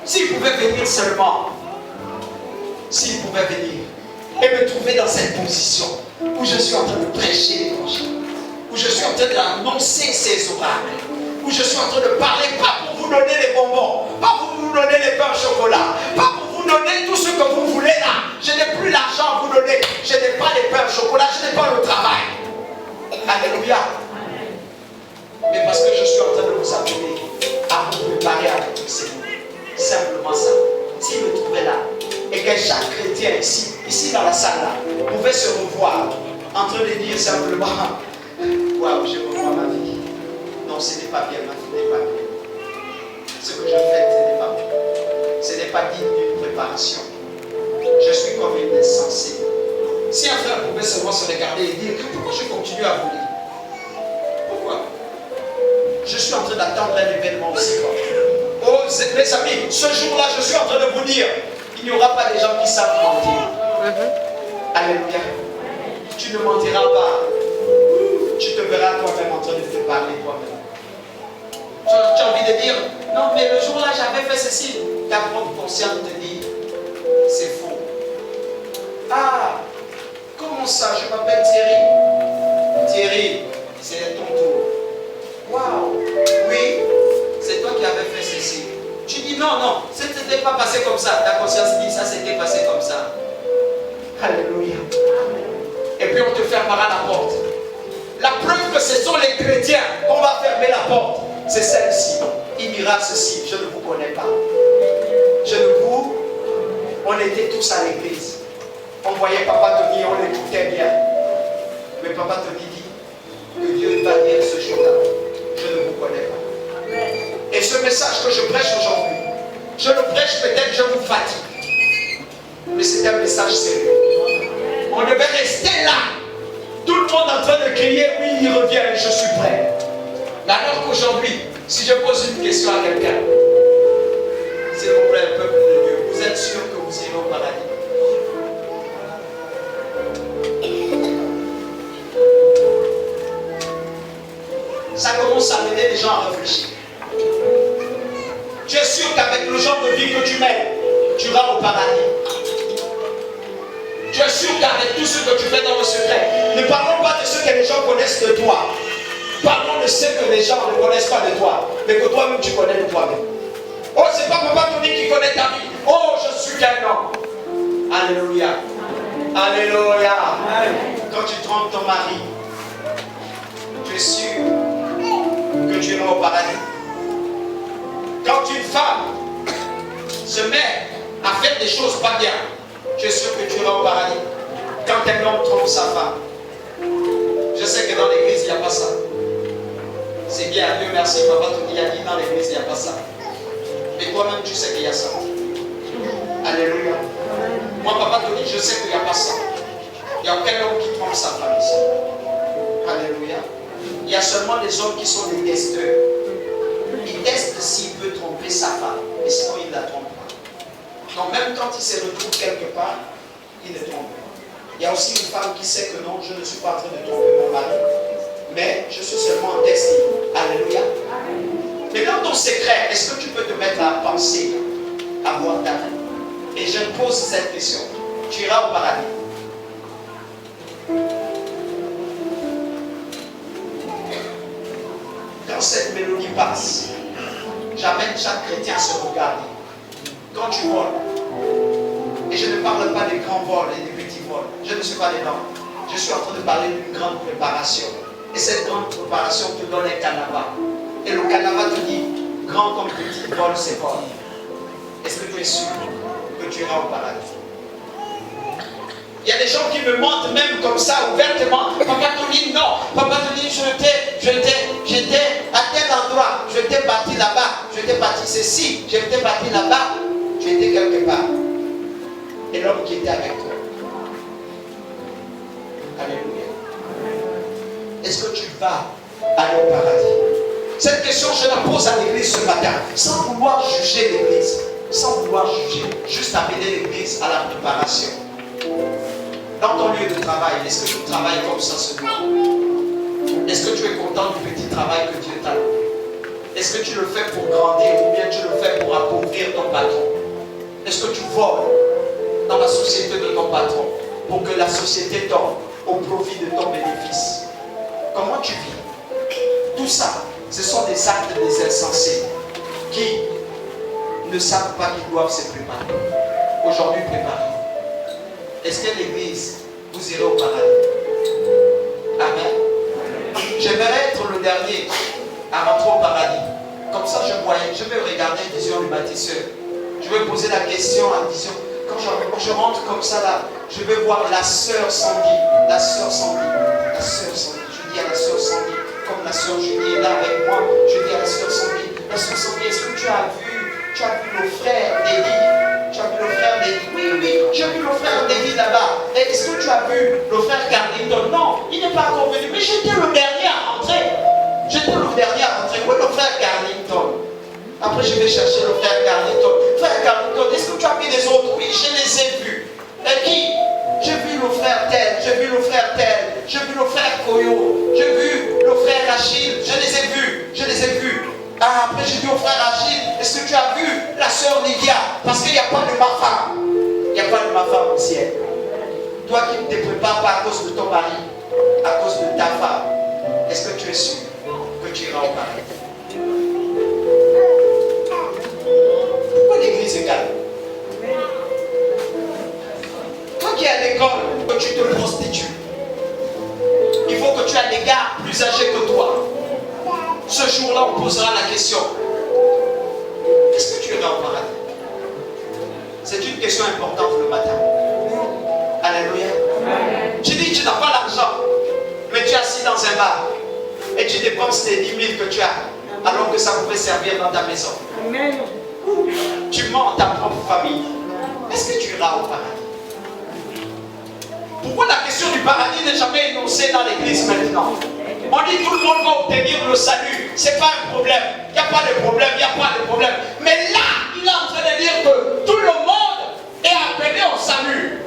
s'il pouvait venir seulement, s'il pouvait venir et me trouver dans cette position où je suis en train de prêcher l'évangile, où je suis en train d'annoncer ces oracles, où je suis en train de parler, pas pour vous donner les bonbons, pas pour vous donner les pains au chocolat, pas pour vous donner tout ce que vous voulez là. Je n'ai plus l'argent à vous donner, je n'ai pas les pains au chocolat, je n'ai pas le travail. Alléluia. Mais parce que je suis en train de vous appeler à vous préparer avec tout ces mots. Simplement ça. S'il me trouvait là, et que chaque chrétien ici dans la salle là, pouvait se revoir en train de dire simplement waouh, je revois ma vie. Non, ce n'est pas bien, ma vie n'est pas bien. Ce que je fais, ce n'est pas bien. Ce n'est pas digne d'une préparation. Je suis comme une insensée. Si un frère pouvait seulement se regarder et dire pourquoi je continue à vous lire? Pourquoi? Je suis en train d'attendre un événement aussi fort. Oh, mes amis, ce jour-là, je suis en train de vous dire, il n'y aura pas des gens qui savent mentir. Alléluia. Tu ne mentiras pas. Tu te verras toi-même en train de te parler toi-même. Tu as envie de dire, non, mais le jour-là, j'avais fait ceci. Ta propre conscience te dit, c'est faux. Ah, comment ça? Je m'appelle Thierry. Thierry, c'est ton tour. Waouh, oui, c'est toi qui avais fait ceci. Tu dis non, ça ne s'était pas passé comme ça. Ta conscience dit ça s'était passé comme ça. Alléluia. Et puis on te fermera la porte. La preuve que ce sont les chrétiens qu'on va fermer la porte, c'est celle-ci. Il dira ceci, je ne vous connais pas. On était tous à l'église. On voyait Papa Tony, on l'écoutait bien. Mais Papa Tony dit que Dieu va dire ce jour-là, je ne vous connais pas. Et ce message que je prêche aujourd'hui, je le prêche peut-être, je vous fatigue. Mais c'est un message sérieux. On devait rester là. Tout le monde en train de crier, oui, il revient, je suis prêt. Alors qu'aujourd'hui, si je pose une question à quelqu'un, s'il vous plaît, peuple de Dieu, vous êtes sûr que vous irez au paradis? Ça commence à amener les gens à réfléchir. Tu es sûr qu'avec le genre de vie que tu mènes, tu iras au paradis? Tu es sûr qu'avec tout ce que tu fais dans le secret, ne parlons pas de ce que les gens connaissent de toi. Parlons de ce que les gens ne connaissent pas de toi, mais que toi-même tu connais de toi-même. Oh, c'est pas Papa Tony qui connaît ta vie. Oh, je suis qu'un homme. Alléluia. Alléluia. Quand tu trompes ton mari, tu es sûr que tu iras au paradis. Quand une femme se met à faire des choses pas bien, tu es sûr que tu iras au paradis. Quand un homme trompe sa femme, je sais que dans l'église, il n'y a pas ça. C'est bien, Dieu merci, Papa Tony a dit dans l'église, il n'y a pas ça. Mais toi-même, tu sais qu'il y a ça. Alléluia. Moi, Papa Tony, je sais qu'il n'y a pas ça. Il n'y a aucun homme qui trompe sa femme ici. Alléluia. Il y a seulement des hommes qui sont des testeurs. Ils testent s'il peut tromper sa femme. Et sinon, il ne la trompe pas. Donc, même quand il se retrouve quelque part, il ne trompe pas. Il y a aussi une femme qui sait que non, je ne suis pas en train de tromper mon mari, mais je suis seulement en test. Alléluia. Mais dans ton secret, est-ce que tu peux te mettre à penser, à voir ta vie? Et je pose cette question. Tu iras au paradis. Quand cette mélodie passe, j'amène chaque chrétien à se regarder. Quand tu voles, et je ne parle pas des grands vols et des petits vols, je ne suis pas dedans. Je suis en train de parler d'une grande préparation. Et cette grande préparation te donne un canevas. Et le canevas te dit, grand comme petit vol, c'est vol. Est-ce que tu es sûr que tu iras au paradis? Il y a des gens qui me mentent même comme ça, ouvertement. Papa Tony, non. Papa Tony, j'étais à tel endroit. Je t'ai parti là-bas. Je t'ai parti ceci. Je t'ai parti là-bas. Tu étais quelque part. Et l'homme qui était avec toi. Alléluia. Est-ce que tu vas aller au paradis? Cette question, je la pose à l'église ce matin. Sans vouloir juger l'église. Sans vouloir juger. Juste amener l'église à la préparation. Dans ton lieu de travail, est-ce que tu travailles comme ça ce soir? Est-ce que tu es content du petit travail que Dieu t'a donné? Est-ce que tu le fais pour grandir ou bien tu le fais pour appauvrir ton patron? Est-ce que tu voles dans la société de ton patron pour que la société tombe au profit de ton bénéfice? Comment tu vis? Tout ça, ce sont des actes des insensés qui ne savent pas qu'ils doivent se préparer. Aujourd'hui, préparez. Est-ce que l'église, vous irez au paradis? Amen. J'aimerais être le dernier à rentrer au paradis. Comme ça, je vais regarder Vision du bâtisseur. Je vais poser la question à Vision. Quand je rentre comme ça là, je vais voir la sœur Sandy. La sœur Sandy. La sœur Sandy. Je dis à la sœur Sandy, comme la sœur Julie est là avec moi, je dis à la sœur Sandy, est-ce que tu as vu le frère David? Tu as vu le frère David? Oui, j'ai vu le frère David là-bas. Est-ce que tu as vu le frère Carlington? Non, il n'est pas encore venu, mais j'étais le dernier à rentrer. J'étais le dernier à rentrer. Où est le frère Carlington? Après, je vais chercher le frère Carlington. Frère Carlington, est-ce que tu as vu les autres? Oui, je les ai vus. Et qui? J'ai vu le frère tel, j'ai vu le frère tel, j'ai vu le frère Koyo, j'ai vu le frère Achille, je les ai vus. Ah, après j'ai dit au frère Achille, est-ce que tu as vu la sœur Lydia? Parce qu'il n'y a pas de ma femme. Il n'y a pas de ma femme au ciel. Toi qui ne te prépares pas à cause de ton mari, à cause de ta femme, est-ce que tu es sûr que tu iras au paradis? Pourquoi l'église est calme? Toi qui es à l'école, que tu te prostitues, il faut que tu aies des gars plus âgés que toi. Ce jour-là, on posera la question. Est-ce que tu iras au paradis? C'est une question importante le matin. Alléluia. Tu dis, tu n'as pas l'argent, mais tu es assis dans un bar et tu dépenses les 10 000 que tu as, alors que ça pouvait servir dans ta maison. Amen. Tu mens ta propre famille. Est-ce que tu iras au paradis? Pourquoi la question du paradis n'est jamais énoncée dans l'église maintenant? On dit tout le monde va obtenir le salut. Ce n'est pas un problème. Il n'y a pas de problème, il n'y a pas de problème. Mais là, il est en train de dire que tout le monde est appelé au salut.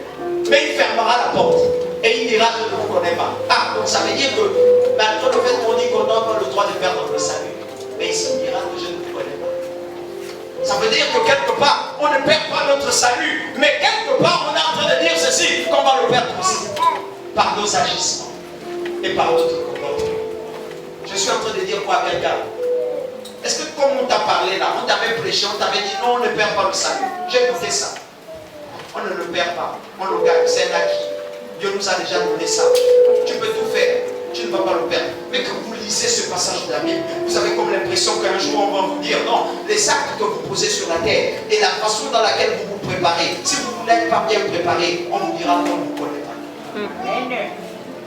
Mais il fermera la porte. Et il dira, je ne vous connais pas. Ah, donc ça veut dire que malgré le fait qu'on dit qu'on n'a pas le droit de perdre le salut. Mais ici, il dira que je ne vous connais pas. Ça veut dire que quelque part, on ne perd pas notre salut. Mais quelque part, on est en train de dire ceci, qu'on va le perdre aussi. Par nos agissements. Et par notre comportement. Je suis en train de dire quoi à quelqu'un? Est-ce que comme on t'a parlé là, on t'avait prêché, on t'avait dit non, on ne perd pas le salut. J'ai écouté ça. On ne le perd pas. On le gagne. C'est un acquis. Dieu nous a déjà donné ça. Tu peux tout faire. Tu ne vas pas le perdre. Mais quand vous lisez ce passage de la Bible, vous avez comme l'impression qu'un jour on va vous dire non, les actes que vous posez sur la terre et la façon dans laquelle vous vous préparez, si vous n'êtes pas bien préparé, on vous dira qu'on ne vous connaît pas. Amen.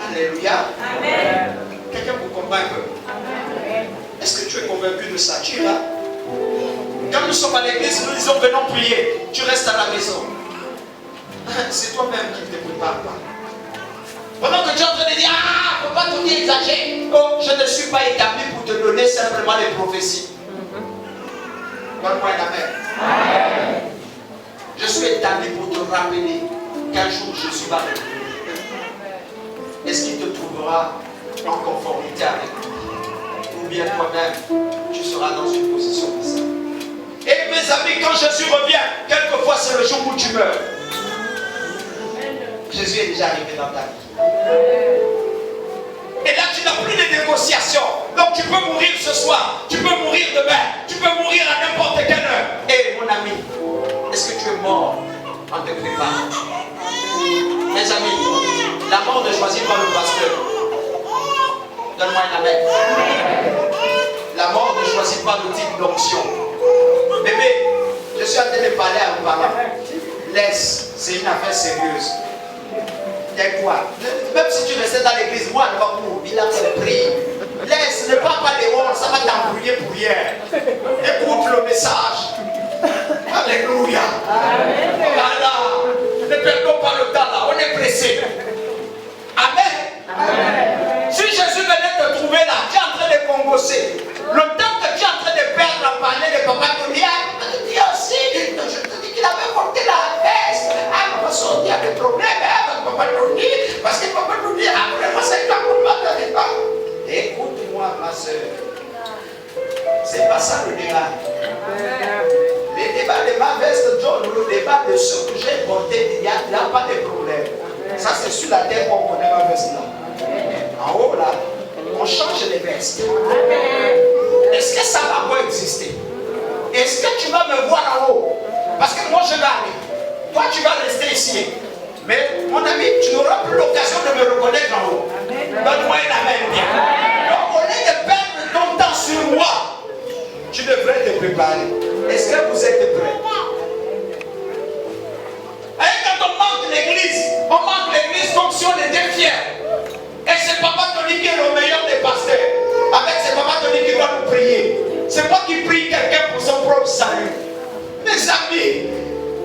Alléluia. Amen. Quelqu'un vous convainc? Amen. Est-ce que tu es convaincu de ça? Tu iras. Quand nous sommes à l'église, nous disons venons prier. Tu restes à la maison. C'est toi-même qui ne te prépares pas. Pendant que tu es en train de dire, ah, il ne faut pas tout dire exagérer. Oh, je ne suis pas établi pour te donner simplement les prophéties. Donne-moi un amen. Amen. Je suis établi pour te rappeler qu'un jour Jésus va revenir. est-ce qu'il te trouvera en conformité avec lui? Ou bien toi-même, tu seras dans une position bizarre. Et mes amis, quand Jésus revient, quelquefois c'est le jour où tu meurs. Jésus est déjà arrivé dans ta vie. Et là, tu n'as plus de négociations. Donc tu peux mourir ce soir, tu peux mourir demain, tu peux mourir à n'importe quelle heure. Et mon ami, est-ce que tu es mort en te préparant? Mes amis, la mort ne choisit pas le pasteur. Donne-moi un amen. La mort ne choisit pas le type d'onction. Bébé, je suis en train de parler à vos parents. Laisse, c'est une affaire sérieuse. Tais-toi. Même si tu restais dans l'église, moi, je ne vais pas mourir. Il a compris. Laisse, ne parle pas des rôles, ça va t'embrouiller pour rien. Écoute le message. Alléluia. Voilà. Ne perdons pas le temps là, on est pressé. Amen. Si Jésus venait te trouver là, tu es en train de congosser. Le temps que tu es en train de perdre à parler de Papa Tonia, tu te dis aussi, je te dis qu'il avait porté la veste. Ah, Papa Sonia a des problèmes avec Papa Tonia, parce que Papa Tonia a vraiment cette problème. Écoute-moi, ma soeur. C'est pas ça le débat. Le débat de ma veste, John, le débat de ce que j'ai porté, il n'y a pas de problème. Ça, c'est sur la terre qu'on connaît ma veste là. En haut là, on change les vestes. Est-ce que ça va pas exister? Est-ce que tu vas me voir en haut? Parce que moi je vais aller. Toi tu vas rester ici. Mais mon ami, tu n'auras plus l'occasion de me reconnaître en haut. Donne-moi une amen bien. Donc au lieu de perdre ton temps sur moi, tu devrais te préparer. Est-ce que vous êtes prêts? Et quand on manque l'église comme si on était fiers. Et c'est Papa Tony qui est le meilleur des pasteurs. Avec c'est Papa Tony qui doit nous prier. C'est moi qui prie quelqu'un pour son propre salut. Mes amis,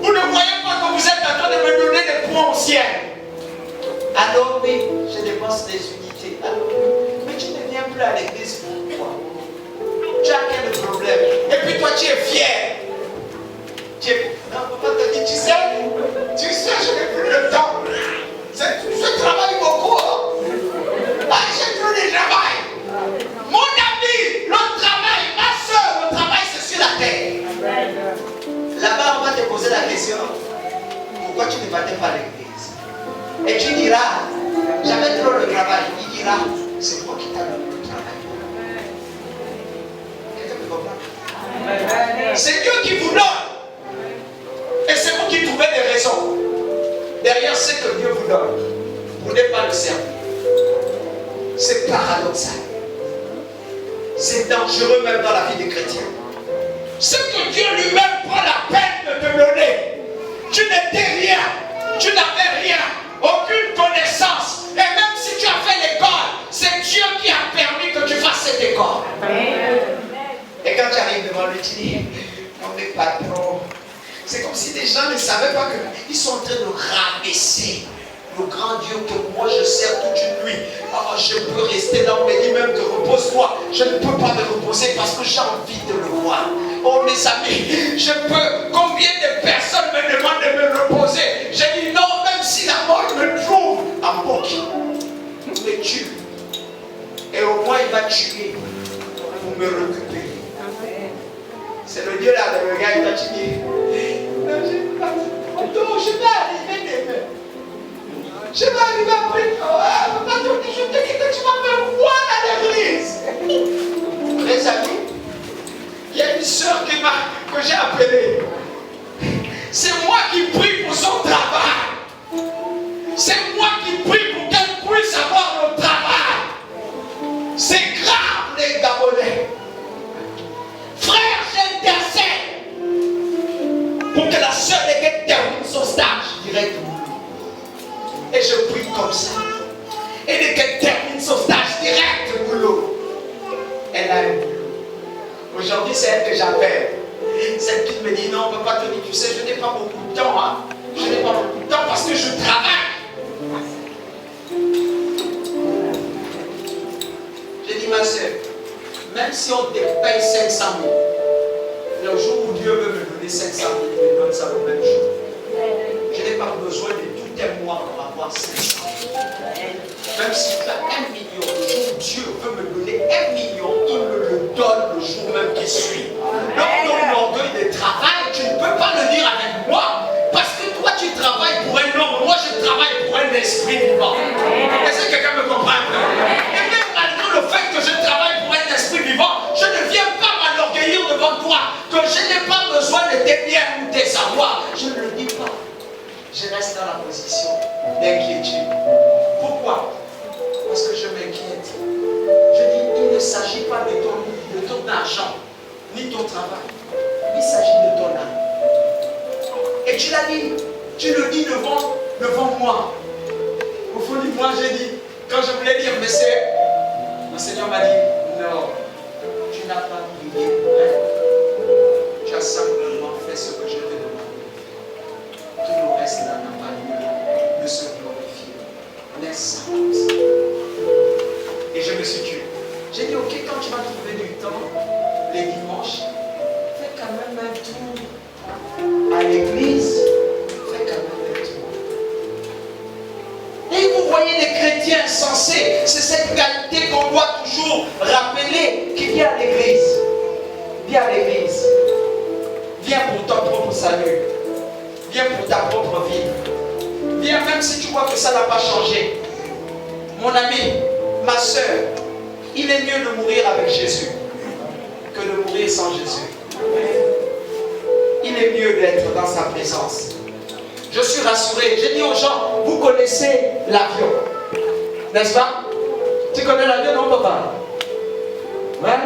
vous ne voyez pas que vous êtes en train de me donner des points au ciel. Alors oui, je dépense des unités. Alors, mais tu ne viens plus à l'église. Pourquoi? Tu as quel problème? Et puis toi tu es fier. Non, Papa Tony, tu sais, je n'ai plus le temps. Je travaille beaucoup. Ah, j'ai trop de travail. Mon ami, le travail, ma soeur, le travail c'est sur la terre. Là-bas, on va te poser la question, pourquoi tu ne partais pas à l'église? Et tu diras, j'avais trop de travail. Il dira, c'est moi qui t'ai donné le travail. Quelqu'un me comprend? C'est Dieu qui vous donne. Et c'est vous qui trouvez des raisons derrière ce que Dieu vous donne. Vous n'êtes pas le servir. C'est paradoxal. C'est dangereux même dans la vie des chrétiens. Ce que Dieu lui-même prend la peine de te donner. Tu n'étais rien. Tu n'avais rien. Aucune connaissance. Et même si tu as fait l'école, c'est Dieu qui a permis que tu fasses cette école. Et quand tu arrives devant lui, tu dis, non mais patron. C'est comme si les gens ne savaient pas qu'ils sont en train de rabaisser le grand Dieu que moi je sers toute une nuit. Oh, je peux rester là, on me dit même de repose-toi. Je ne peux pas me reposer parce que j'ai envie de le voir. Oh mes amis, je peux. Combien de personnes me demandent de me reposer? J'ai dit non, même si la mort me trouve en Boki, il me tue. Et au moins il va tuer pour me récupérer. C'est le Dieu là, le gars, il va tuer. Je vais arriver demain. Je vais arriver après. Je te dis que tu vas me voir à l'église. Les amis, il y a une soeur que j'ai appelée. C'est moi qui prie pour son travail. C'est moi qui prie pour qu'elle puisse avoir le travail. C'est grave les Gabonais. Frère, j'intercède pour que la sœur de termine son stage directement. Et je prie comme ça. Et dès qu'elle termine son stage direct au boulot, elle a un boulot. Aujourd'hui, c'est elle que j'appelle. Celle qui me dit non, Papa Tony, tu sais, je n'ai pas beaucoup de temps. Hein. Je n'ai pas beaucoup de temps parce que je travaille. J'ai dit, ma soeur, même si on te paye 500 000, le jour où Dieu veut me donner 500 000, il me donne ça le même jour. Je n'ai pas besoin de tout un mois pour avoir 500 000. Même si tu as 1 million, le jour où Dieu veut me donner 1 million, il me le donne le jour même qui suit. Donc ton orgueil de travail, tu ne peux pas le dire avec moi. Parce que toi tu travailles pour un homme, moi je travaille pour un esprit vivant. Est-ce que quelqu'un me comprend? Et même malgré le fait que je travaille pour un esprit vivant, je ne viens pas m'enorgueillir devant toi, que je n'ai pas besoin de tes biens ou tes savoirs. Je ne le dis pas. Je reste dans la position d'inquiétude. Pourquoi? Parce que je m'inquiète. Je dis, il ne s'agit pas de ton argent, ni ton travail. Il s'agit de ton âme. Et tu l'as dit, tu le dis devant moi. Au fond de moi, j'ai dit, quand je voulais dire, mais c'est, le Seigneur m'a dit, non, tu n'as pas prié pour elle. Tu as simplement fait ce que je t'ai demandé. Tout le reste là n'a pas lieu de se glorifier. Laisse ça comme ça. Et je me suis tué. J'ai dit, ok, quand tu vas trouver du temps, les dimanches, fais quand même un tour à l'église. Fais quand même un tour. Et vous voyez les chrétiens sensés, c'est cette qualité qu'on doit toujours rappeler, qui vient à l'église. Viens à l'église. Viens pour ton propre salut. Viens pour ta propre vie. Viens même si tu vois que ça n'a pas changé. Mon ami, ma soeur, il est mieux de mourir avec Jésus que de mourir sans Jésus. Il est mieux d'être dans sa présence. Je suis rassuré. J'ai dit aux gens, vous connaissez l'avion, n'est-ce pas? Tu connais l'avion, non, papa? Voilà.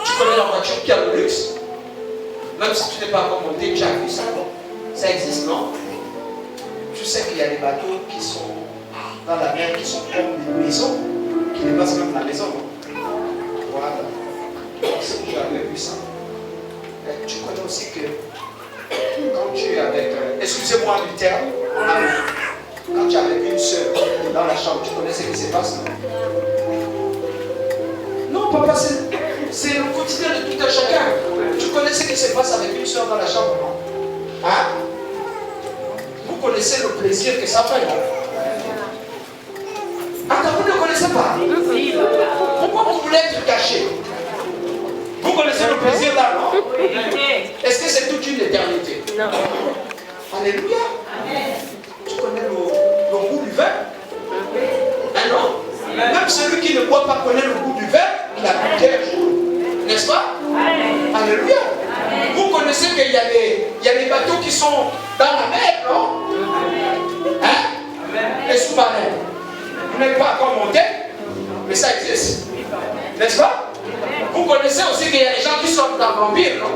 Tu connais la voiture qui a le luxe. Même si tu n'es pas encore monté, tu as vu ça. Ça existe, non? Tu sais qu'il y a des bateaux qui sont dans la mer, qui sont comme des maisons, qui dépassent même la maison. Voilà. Si tu avais vu ça. Et tu connais aussi que quand tu es avec, excusez-moi du terme, quand tu es avec une soeur dans la chambre, tu connais ce qui se passe? Non, papa, c'est le quotidien de tout un chacun. Tu connais ce qui se passe avec une soeur dans la chambre, non? Hein? Vous connaissez le plaisir que ça fait, non? Ah, vous ne connaissez pas? Pourquoi vous voulez être caché? Vous connaissez le plaisir là, non? Est-ce que c'est toute une éternité? Non. Alléluia. Tu connais le goût du vin? Ah non? Même celui qui ne boit pas connaît le goût du vin, il a goûté un jour. N'est-ce pas? Alléluia. Vous connaissez qu'il y a des bateaux qui sont dans la mer, non? Hein? Les sous-marins. Vous n'êtes pas encore monté, mais ça existe. N'est-ce pas? Vous connaissez aussi qu'il y a des gens qui sont dans vampire, non?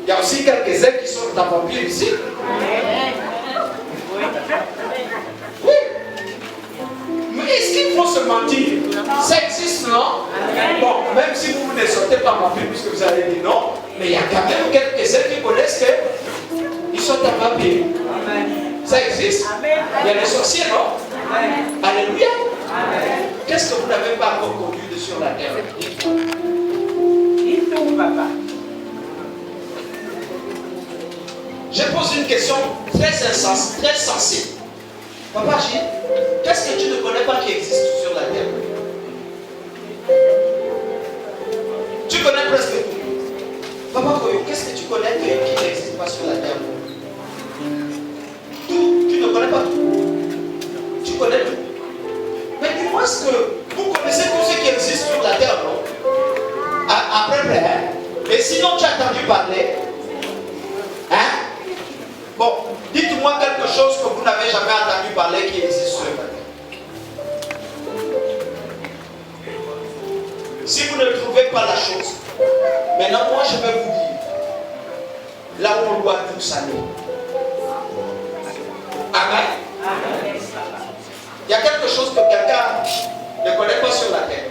Il y a aussi quelques-uns qui sont dans vampire ici. Oui. Mais est-ce qu'il faut se mentir? Ça existe, non? Bon, même si vous ne sortez pas vampire, puisque vous allez dire non, mais il y a quand même quelques-uns qui connaissent qu'ils sont dans vampire. Ça existe? Il y a des sorciers, non? Alléluia. Qu'est-ce que vous n'avez pas encore connu de sur la terre? Dis-nous, papa. Je pose une question très sensée. Papa Gilles, qu'est-ce que tu ne connais pas qui existe sur la terre? Tu connais presque tout. Papa Koyo, qu'est-ce que tu connais qui n'existe pas sur la terre? Tout, tu ne connais pas tout. Tu connais tout. Mais dis-moi, est-ce que vous connaissez tout ce qui existe sur la terre, non? Après, hein? Et sinon, tu as entendu parler? Hein? Bon, dites-moi quelque chose que vous n'avez jamais entendu parler qui existe sur la terre. Si vous ne trouvez pas la chose, maintenant moi je vais vous dire là où on doit tous aller. Amen. Il y a quelque chose que quelqu'un ne connaît pas sur la terre.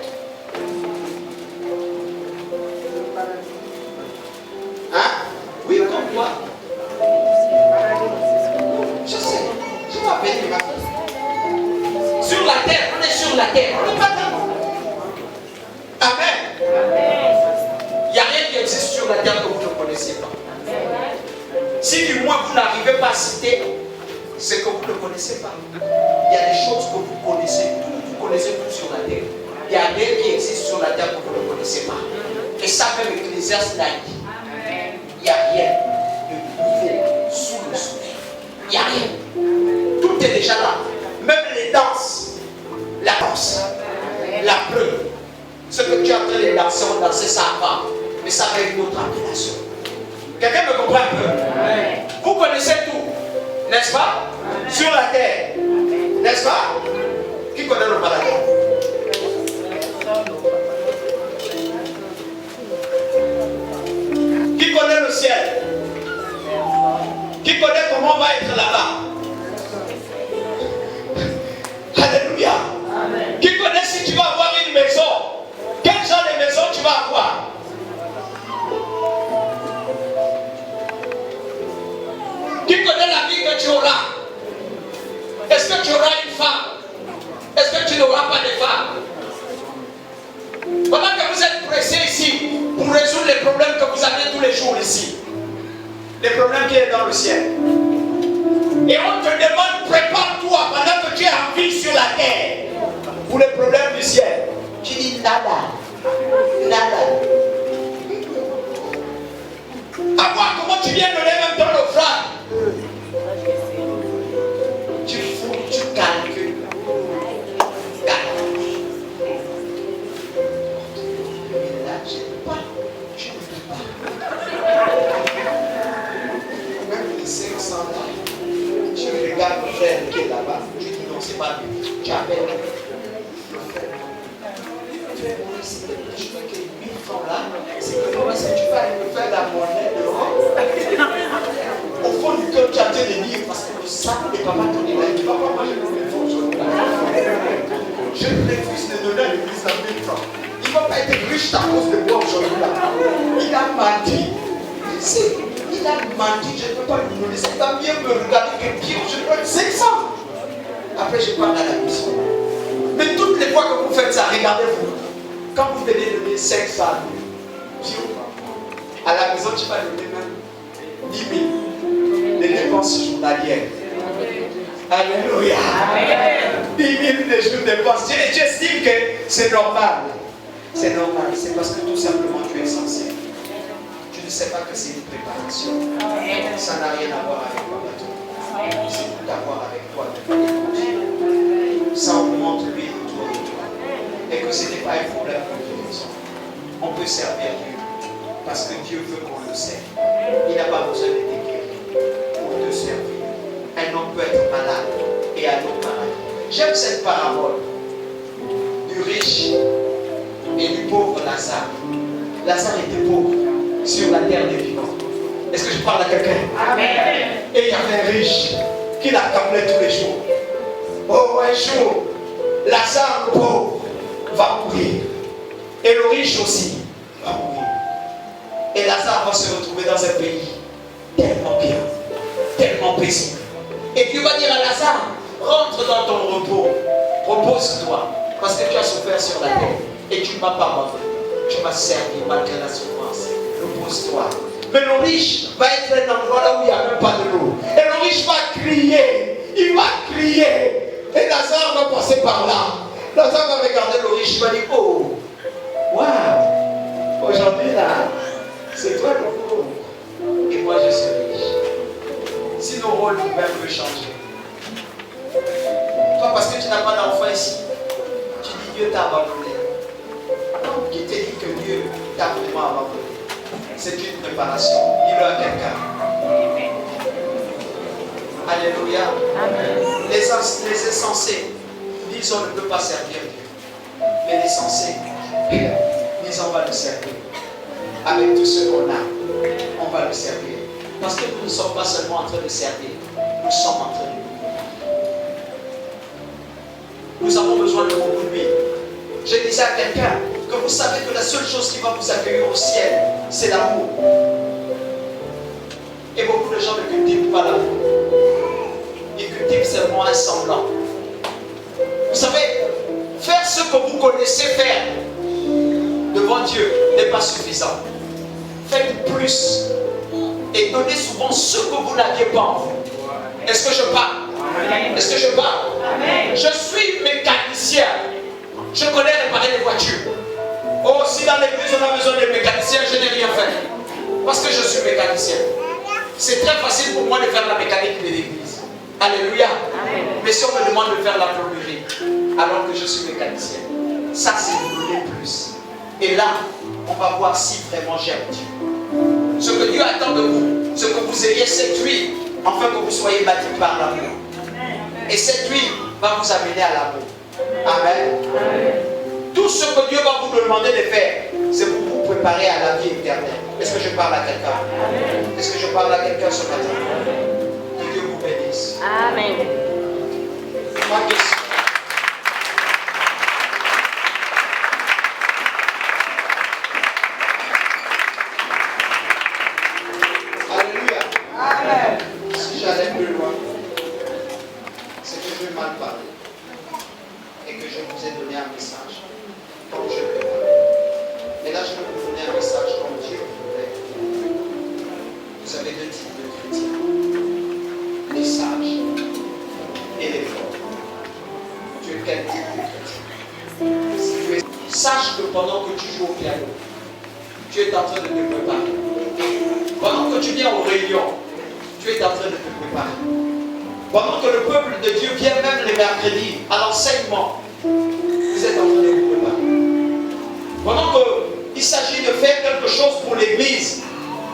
Hein? Oui, comme quoi? Je sais. Je m'appelle ma fille. Sur la terre, on est sur la terre. On n'est pas dans. Amen. Il n'y a rien qui existe sur la terre que vous ne connaissez pas. Si du moins vous n'arrivez pas à citer c'est que vous ne connaissez pas. Il y a des choses que vous connaissez, vous connaissez tout sur la terre. Il y a des qui existent sur la terre que vous ne connaissez pas. Et ça, même Ecclésiaste l'a dit. Il n'y a rien de nouveau sous le soleil. Il n'y a rien. Tout est déjà là. Même les danses. La danse. La preuve. Ce que tu es en train de danser, on dansait ça avant. Mais ça avait une autre appellation. Quelqu'un me comprend un peu? Vous connaissez tout, n'est-ce pas? Sur la terre. N'est-ce pas? Qui connaît le paradis? Qui connaît le ciel? Qui connaît comment on va être là-bas? Alléluia. Qui connaît si tu vas avoir une maison? Quel genre de maison tu vas avoir? Qui connaît la vie que tu auras? Est-ce que tu auras une femme? Est-ce que tu n'auras pas de femme? Pendant que vous êtes pressés ici pour résoudre les problèmes que vous avez tous les jours ici, les problèmes qui sont dans le ciel, et on te demande, prépare-toi pendant que tu es en vie sur la terre pour les problèmes du ciel. Tu dis nada, nada. À voir comment tu viens donner même ton offrande. Tu fous, tu calcules. Mais là, je ne peux pas. Je ne peux pas. Même les 500 là, tu regardes le frère qui est là-bas. Tu dis non, c'est pas lui. Tu appelles. Je fais que 1000 francs là, c'est que comment est-ce que tu vas me faire la monnaie de l'Europe? Au fond du cœur, tu as de dire, parce que le sang de papa ton élève, tu ne vas pas manger le même fonds aujourd'hui. Je refuse de donner à l'église à 1000 francs. Il ne va pas être riche à cause de moi aujourd'hui là. Il a menti. Il a menti, je ne peux pas lui donner. Il va bien me regarder que Dieu, je donne 500. Après, je parle à la mission. Mais toutes les fois que vous faites ça, regardez-vous. Quand vous venez donner 500 à la maison, tu vas donner même 10 000 de dépenses journalières. Alléluia. 10 000 de jours de dépenses. Tu estimes que c'est normal. C'est normal. C'est parce que tout simplement tu es censé. Tu ne sais pas que c'est une préparation. Ça n'a rien à voir avec toi. C'est tout à voir avec toi. Ça augmente lui autour de toi. Et que ce n'est pas un problème pour Dieu. On peut servir Dieu. Parce que Dieu veut qu'on le serve. Il n'a pas besoin de t'écrire pour te servir. Un homme peut être malade et un autre malade. J'aime cette parabole du riche et du pauvre Lazare. Lazare était pauvre sur la terre des vivants. Est-ce que je parle à quelqu'un? Amen. Et il y avait un riche qui l'accablait tous les jours. Oh, un jour, Lazare le pauvre va mourir. Et le riche aussi va mourir. Et Lazare va se retrouver dans un pays tellement bien, tellement paisible. Et Dieu va dire à Lazare, rentre dans ton repos, repose-toi, parce que tu as souffert sur la terre et tu ne m'as pas abandonné. Tu m'as servi malgré la souffrance. Repose-toi. Mais le riche va être un endroit là où il n'y a même pas de l'eau. Et le riche va crier, il va crier. Et Lazare va passer par là. Lazare va regarder le riche, il va dire, oh, waouh, aujourd'hui là, c'est toi le pauvre. Et moi je suis riche. Si nos rôles nous-mêmes veulent changer. Toi, parce que tu n'as pas d'enfant ici, tu dis Dieu t'a abandonné. Non, qui te dit que Dieu t'a vraiment abandonné? C'est une préparation. Dis-le à quelqu'un. Alléluia. Amen. Les insensés disent on ne peut pas servir Dieu. Mais les sensés disent on va le servir. Avec tout ce qu'on a, on va le servir. Parce que nous ne sommes pas seulement en train de servir, nous sommes en train de nous. Nous avons besoin de beaucoup d'huile. Je disais à quelqu'un que vous savez que la seule chose qui va vous accueillir au ciel, c'est l'amour. Et beaucoup de gens ne cultivent pas l'amour. Ils cultivent seulement un semblant. Vous savez, faire ce que vous connaissez faire devant Dieu n'est pas suffisant. Faites plus et donnez souvent ce que vous n'aviez pas en vous. Est-ce que je parle? Est-ce que je parle? Je suis mécanicien. Je connais réparer les voitures. Oh, si dans l'église on a besoin de mécaniciens, je n'ai rien fait. Parce que je suis mécanicien. C'est très facile pour moi de faire la mécanique de l'église. Alléluia. Mais si on me demande de faire la plomberie, alors que je suis mécanicien, ça c'est donner plus. Et là, on va voir si vraiment j'aime Dieu. Ce que Dieu attend de vous, ce que vous ayez cette huile, afin que vous soyez bâtis par l'amour. Et cette huile va vous amener à l'amour. Amen. Tout ce que Dieu va vous demander de faire, c'est pour vous préparer à la vie éternelle. Est-ce que je parle à quelqu'un? Est-ce que je parle à quelqu'un ce matin? Que Dieu vous bénisse. Amen. Ma question. Alléluia. Amen. Si j'allais plus loin, c'est que je vais mal parler et que je vous ai donné un message comme je le prépare. Et là, je vais vous donner un message comme Dieu voulait. Vous avez deux types de chrétiens, les sages et les forts. Tu es quel type de chrétien? Si tu es sage que pendant que tu joues au piano, tu es en train de te préparer. Pendant que tu viens aux réunions, tu es en train de te préparer. Pendant que le peuple de Dieu vient même les mercredis à l'enseignement, vous êtes en train de vous préparer. Pendant qu'il s'agit de faire quelque chose pour l'église,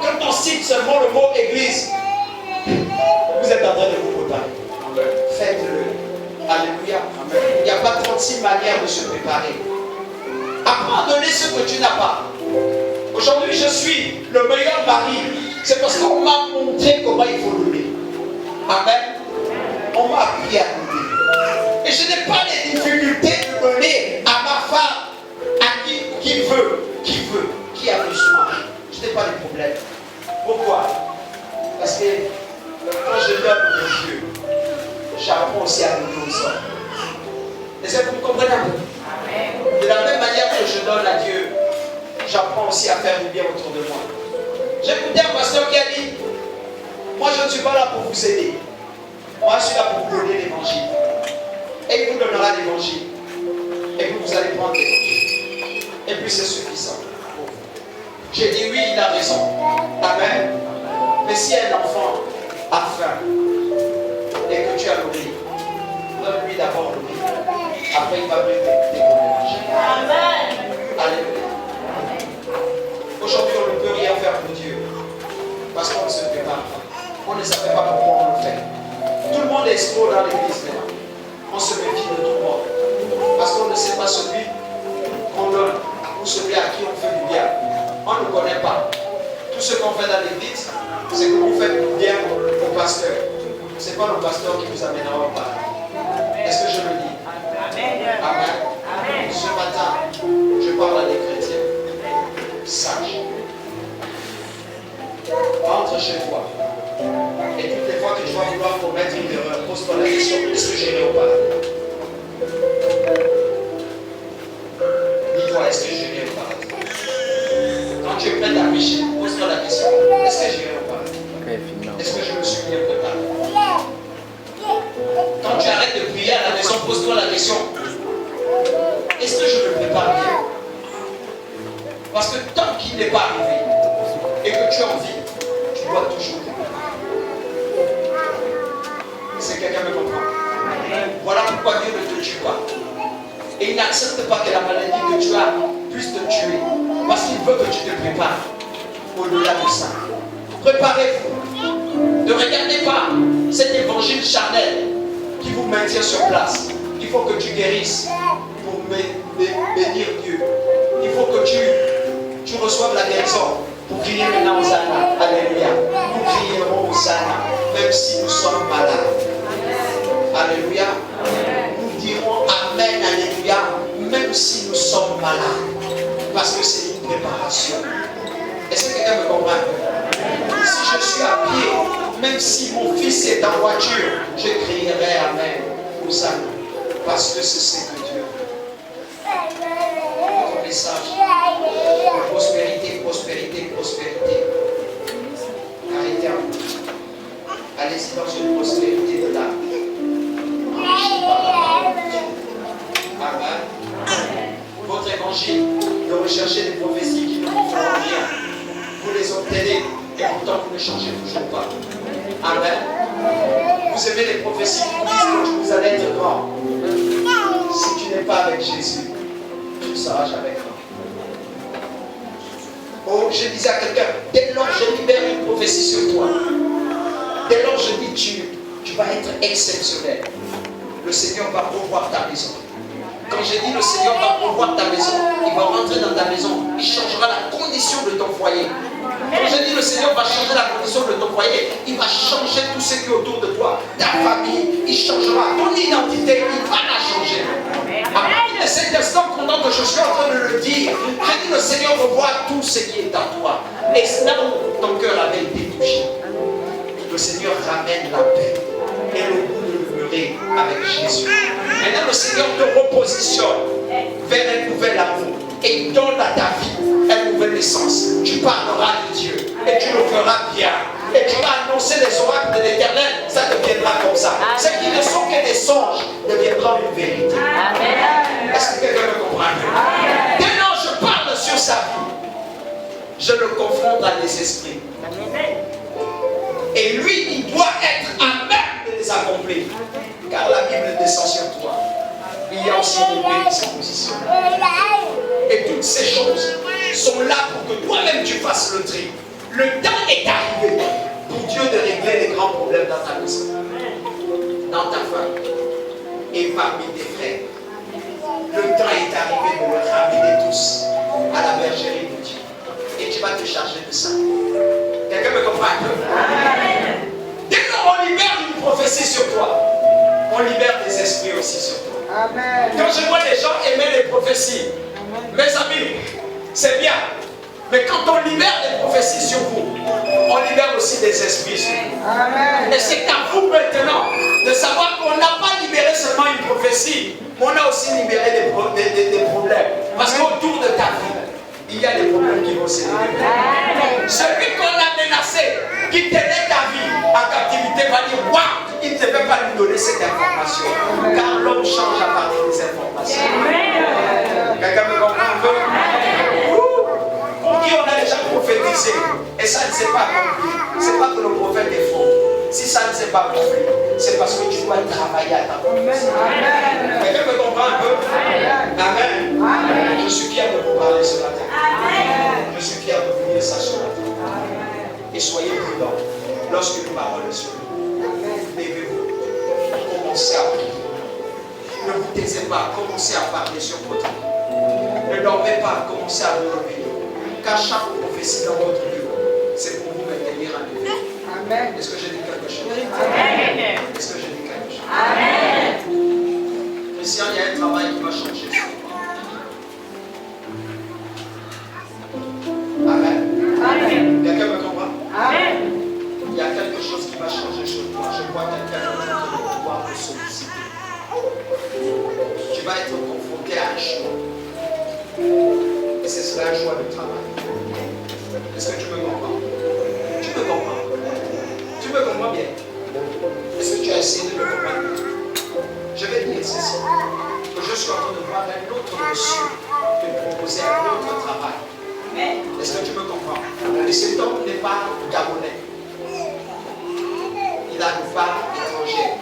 quand on cite seulement le mot église, vous êtes en train de vous préparer. Faites-le. Alléluia. Il n'y a pas 36 manières de se préparer. Apprends à donner ce que tu n'as pas. Aujourd'hui, je suis le meilleur mari. C'est parce qu'on m'a montré comment il faut donner. Amen. On m'a appris à donner. Et je n'ai pas les difficultés de donner à ma femme, à qui veut, qui a besoin. Je n'ai pas de problème. Pourquoi? Parce que quand je donne aux Dieu, j'apprends aussi à donner aux hommes. Est-ce que vous me comprenez un peu? De la même manière que je donne à Dieu, j'apprends aussi à faire du bien autour de moi. J'ai écouté un pasteur qui a dit, moi je ne suis pas là pour vous aider. Moi je suis là pour vous donner l'évangile. Et il vous donnera l'évangile. Et puis vous allez prendre l'évangile. Et puis c'est suffisant pour vous. J'ai dit oui, il a raison. Amen. Mais si un enfant a faim et que tu as nourri, donne-lui d'abord le riz. Après il va venir t'écouter pour l'évangile. Amen. Alléluia. Aujourd'hui, on ne peut rien faire pour Dieu parce qu'on ne se prépare pas. On ne savait pas pourquoi on le fait. Tout le monde est escroc dans l'église maintenant. On se méfie de tout le monde parce qu'on ne sait pas celui qu'on donne ou celui à qui on fait du bien. On ne connaît pas. Tout ce qu'on fait dans l'église, c'est que vous faites du bien au pasteur. Ce n'est pas le pasteur qui vous amènera au paradis. Est-ce que je le dis? Amen. Ce matin, je parle à des chrétiens sages. Entre chez toi. Et toutes les fois que tu vas vouloir commettre une erreur, pose-toi la question, est-ce que j'irai au paradis? Dis-toi, est-ce que j'irai au paradis? Quand tu es prêt à pécher, pose-toi la question, est-ce que j'irai au paradis? Est-ce que je me suis bien préparé? Quand tu arrêtes de prier à la maison, pose-toi la question, est-ce que je me prépare bien? Parce que tant qu'il n'est pas arrivé et que tu en vis, tu dois toujours te préparer. Est-ce que quelqu'un me comprend? Voilà pourquoi Dieu ne te tue pas. Et il n'accepte pas que la maladie que tu as puisse te tuer. Parce qu'il veut que tu te prépares au-delà de ça. Préparez-vous. Ne regardez pas cet évangile charnel qui vous maintient sur place. Il faut que tu guérisses pour bénir Dieu. Il faut que tu reçoives la guérison pour crier maintenant Hosanna. Alléluia. Nous crierons Hosanna même si nous sommes malades. Alléluia. Nous dirons Amen. Alléluia. Même si nous sommes malades. Parce que c'est une préparation. Est-ce que quelqu'un me comprend? Si je suis à pied, même si mon fils est en voiture, je crierai Amen. Hosanna. Parce que c'est ce que Dieu veut. Notre message. Prospérité, prospérité, prospérité. Arrêtez un peu. Allez-y dans une prospérité de l'âme. l'évangile, de rechercher des prophéties qui ne vous font rien. Vous les obtenez et pourtant vous ne changez toujours pas. Amen. Vous aimez les prophéties qui vous disent que vous allez être grand. Si tu n'es pas avec Jésus, tu ne seras jamais grand. Oh, je disais à quelqu'un, dès lors je libère une prophétie sur toi, dès lors je dis tu vas être exceptionnel, le Seigneur va pourvoir ta maison. Quand j'ai dit le Seigneur va pourvoir ta maison, il va rentrer dans ta maison, il changera la condition de ton foyer. Quand j'ai dit le Seigneur va changer la condition de ton foyer, il va changer tout ce qui est autour de toi, ta famille, il changera ton identité, il va la changer. À partir de cet instant, pendant que je suis en train de le dire, j'ai dit le Seigneur revoit tout ce qui est en toi. Et c'est là où ton cœur avait été touché. Le Seigneur ramène la paix et le goût de demeurer avec Jésus. Maintenant, le Seigneur te repositionne vers un nouvel amour et il donne à ta vie une nouvelle naissance. Tu parleras de Dieu et tu le feras bien. Et tu vas annoncer les oracles de l'Éternel, ça deviendra comme ça. Ce qui ne sont que des songes deviendront une vérité. Est-ce que quelqu'un me comprend? Dès lors je parle sur sa vie, je le confronte à des esprits. Et lui, il doit être à même de les accomplir. Car la Bible descend sur toi. Il y a aussi une prédisposition. Et toutes ces choses sont là pour que toi-même tu fasses le tri. Le temps est arrivé pour Dieu de régler les grands problèmes dans ta maison, dans ta famille et parmi tes frères. Le temps est arrivé de le ramener tous à la bergerie de Dieu. Et tu vas te charger de ça. Quelqu'un me comprend un peu? Dès qu'on libère une prophétie sur toi, on libère des esprits aussi sur toi. Amen. Quand je vois les gens aimer les prophéties, mes amis, c'est bien. Mais quand on libère des prophéties sur vous, on libère aussi des esprits sur vous. Amen. Et c'est à vous maintenant de savoir qu'on n'a pas libéré seulement une prophétie, mais on a aussi libéré des problèmes. Parce qu'autour de ta vie, il y a des problèmes qui vont se libérer. Celui qu'on a menacé, qui tenait ta vie en captivité, va dire waouh, il ne devait pas lui donner cette information. Car l'homme change à partir des informations. Quelqu'un me comprend un peu? Pour qui on a déjà prophétisé et ça ne s'est pas accompli. Ce n'est pas que le prophète est faux. Si ça ne s'est pas accompli, c'est parce que tu dois travailler à ta prophétie. Quelqu'un me comprend un peu? Amen. Amen. Je suis fier de vous parler ce matin. Je suis fier de vous dire ça ce matin. Et soyez prudents lorsque nous parlons sur vous. Levez-vous. Commencez à prier. Ne vous taisez pas. Commencez à parler sur votre vie. Ne dormez pas. Commencez à vous réveiller. Car chaque prophétie dans votre vie, c'est pour vous maintenir en éveil. Amen. Est-ce que j'ai dit quelque chose? Amen. Est-ce que j'ai dit quelque chose? Amen. Christian, il y a un travail qui va changer sur toi. Amen. Amen. Quelqu'un me comprend? Amen. Il y a quelque chose qui va changer sur toi. Je vois quelqu'un qui va pouvoir te solliciter. Tu vas être confronté à un choix. Et ce sera un choix de travail. Est-ce que tu me comprends? Tu me comprends? Tu me comprends bien? Est-ce que tu as essayé de me comprendre? Je vais dire ceci. Que je suis en train de voir un autre monsieur te proposer un autre travail. Est-ce que tu me comprends? Et cet homme n'est pas gabonais. Il a une part étrangère.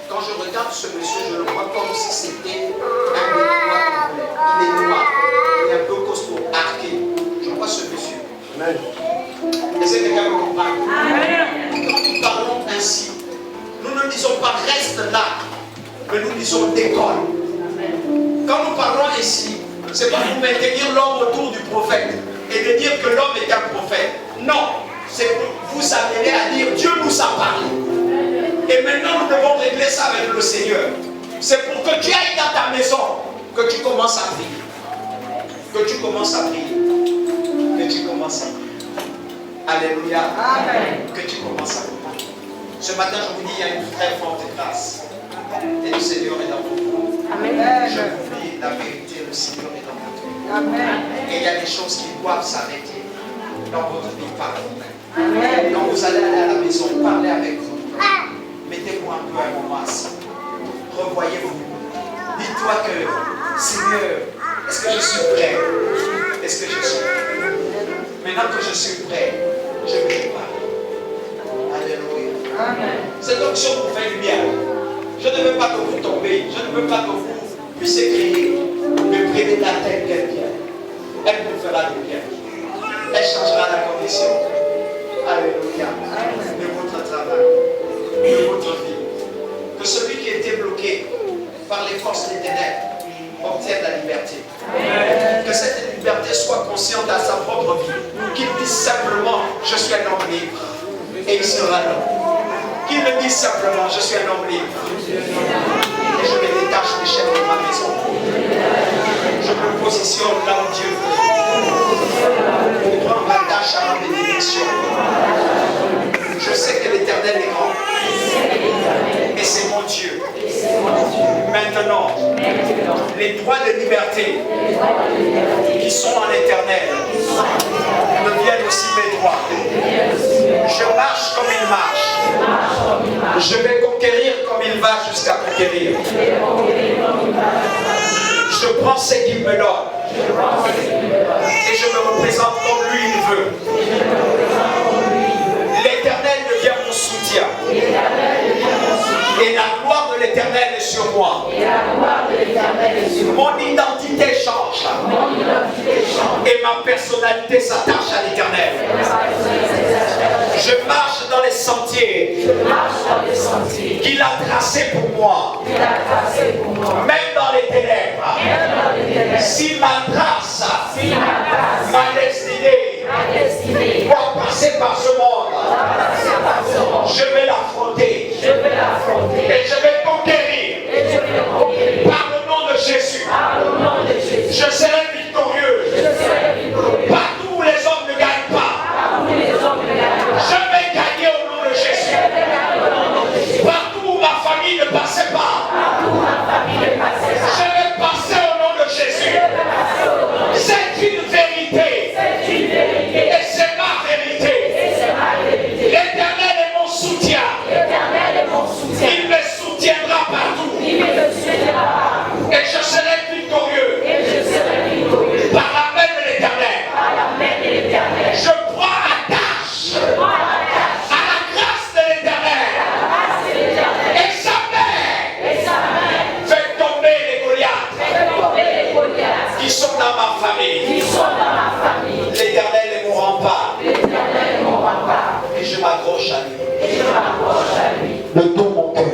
Quand je regarde ce monsieur, je le vois comme si c'était un Béninois congolais. Il est noir. Il est un peu costaud, arqué. Je vois ce monsieur. Est-ce que quelqu'un me comprend? Quand nous parlons ainsi, nous ne disons pas reste là, mais nous disons décolle. Quand nous parlons ici, c'est pas pour maintenir l'homme autour du prophète et de dire que l'homme est un prophète. Non, c'est pour vous amener à dire Dieu nous a parlé. Et maintenant nous devons régler ça avec le Seigneur. C'est pour que tu ailles dans ta maison, que tu commences à prier. Que tu commences à prier. Que tu commences à prier. Alléluia. Amen. Que tu commences à prier. Ce matin, je vous dis, il y a une très forte grâce. Et le Seigneur est dans votre vie. Amen. Je vous dis la vérité, le Seigneur est dans votre vie. Amen. Et il y a des choses qui doivent s'arrêter dans votre vie par vous-même. Amen. Quand vous allez aller à la maison, parlez avec vous. Mettez-vous un peu un moment assis. Revoyez-vous. Dites-toi que, Seigneur, est-ce que je suis prêt prêt, je vais te parler. Alléluia. Cette onction vous fait du bien. Je ne veux pas que vous tombez. Je ne veux pas que vous puissiez crier. Mais prenez la tête quelqu'un. Elle vous fera du bien. Elle changera la condition. Alléluia. De votre travail, de votre vie. Que celui qui était bloqué par les forces des ténèbres obtienne la liberté. Que cette liberté soit consciente à sa propre vie. Qu'il dise simplement, je suis un homme libre. Et il sera là. Qu'il le dise simplement, je suis un homme libre. Et je me détache des chefs de ma maison. Je me positionne là où Dieu veut. Je prends ma tâche à ma bénédiction. Je sais que l'Éternel est grand. Et c'est mon Dieu. Maintenant, les droits de liberté qui sont en l'Éternel deviennent aussi mes droits. Je marche comme il marche. Je vais conquérir comme il va jusqu'à conquérir. Je prends ce qu'il me donne. Et je me représente comme lui il veut. L'Éternel devient mon soutien. Et la gloire de l'Éternel est sur moi. Mon identité change. Et ma personnalité s'attache à l'Éternel. Je marche dans les sentiers qu'il a tracés pour moi. Même dans les ténèbres. S'il m'atrace, ma destinée doit passer par ce monde. Je vais l'affronter. Et je vais conquérir. Par le nom de Jésus. Je serai victorieux. Partout où les hommes ne gagnent pas. Je vais gagner au nom de Jésus. Partout où ma famille ne passait pas. Je vais passer au nom de Jésus. C'est une vérité. Et c'est ma vérité. L'Éternel est mon soutien. Il me soutiendra partout. Et je serai victorieux. Par la main de l'Éternel. Je prends attache à la grâce de l'Éternel. Et sa main fait tomber les Goliaths qui sont dans ma famille. L'Éternel est mon rempart. Et je m'accroche à lui. De tout mon cœur.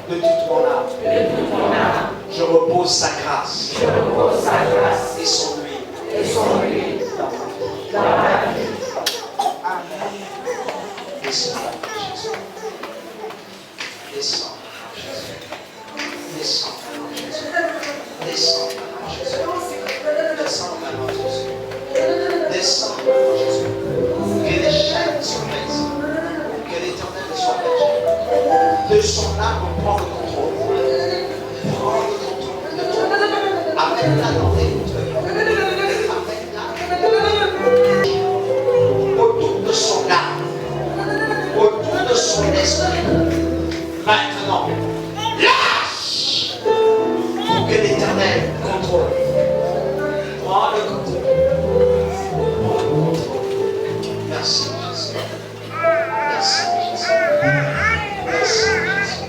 De toute mon âme. Je repose sa grâce. Et son huile. Dans ma vie. Descends, Jésus. Descends, Jésus. Descends, Jésus. Descends, Jésus. Descends, Jésus. Descends, Jésus. Que les chaînes se brisent. Que l'Éternel soit berger. De son âme, prend le contrôle. Prends le contrôle de ton âme. Amène-la dans tes hauteurs. Amène-la autour de son âme. Autour de son esprit. Maintenant, lâche pour que l'Éternel contrôle. Prends le contrôle. Prends le contrôle. Merci Jésus. Merci Jésus. Merci Jésus.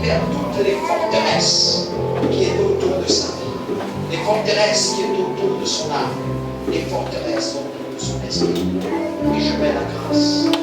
terre toutes les forteresses qui est autour de sa vie, les forteresses qui est autour de son âme, les forteresses autour de son esprit. Et je mets la grâce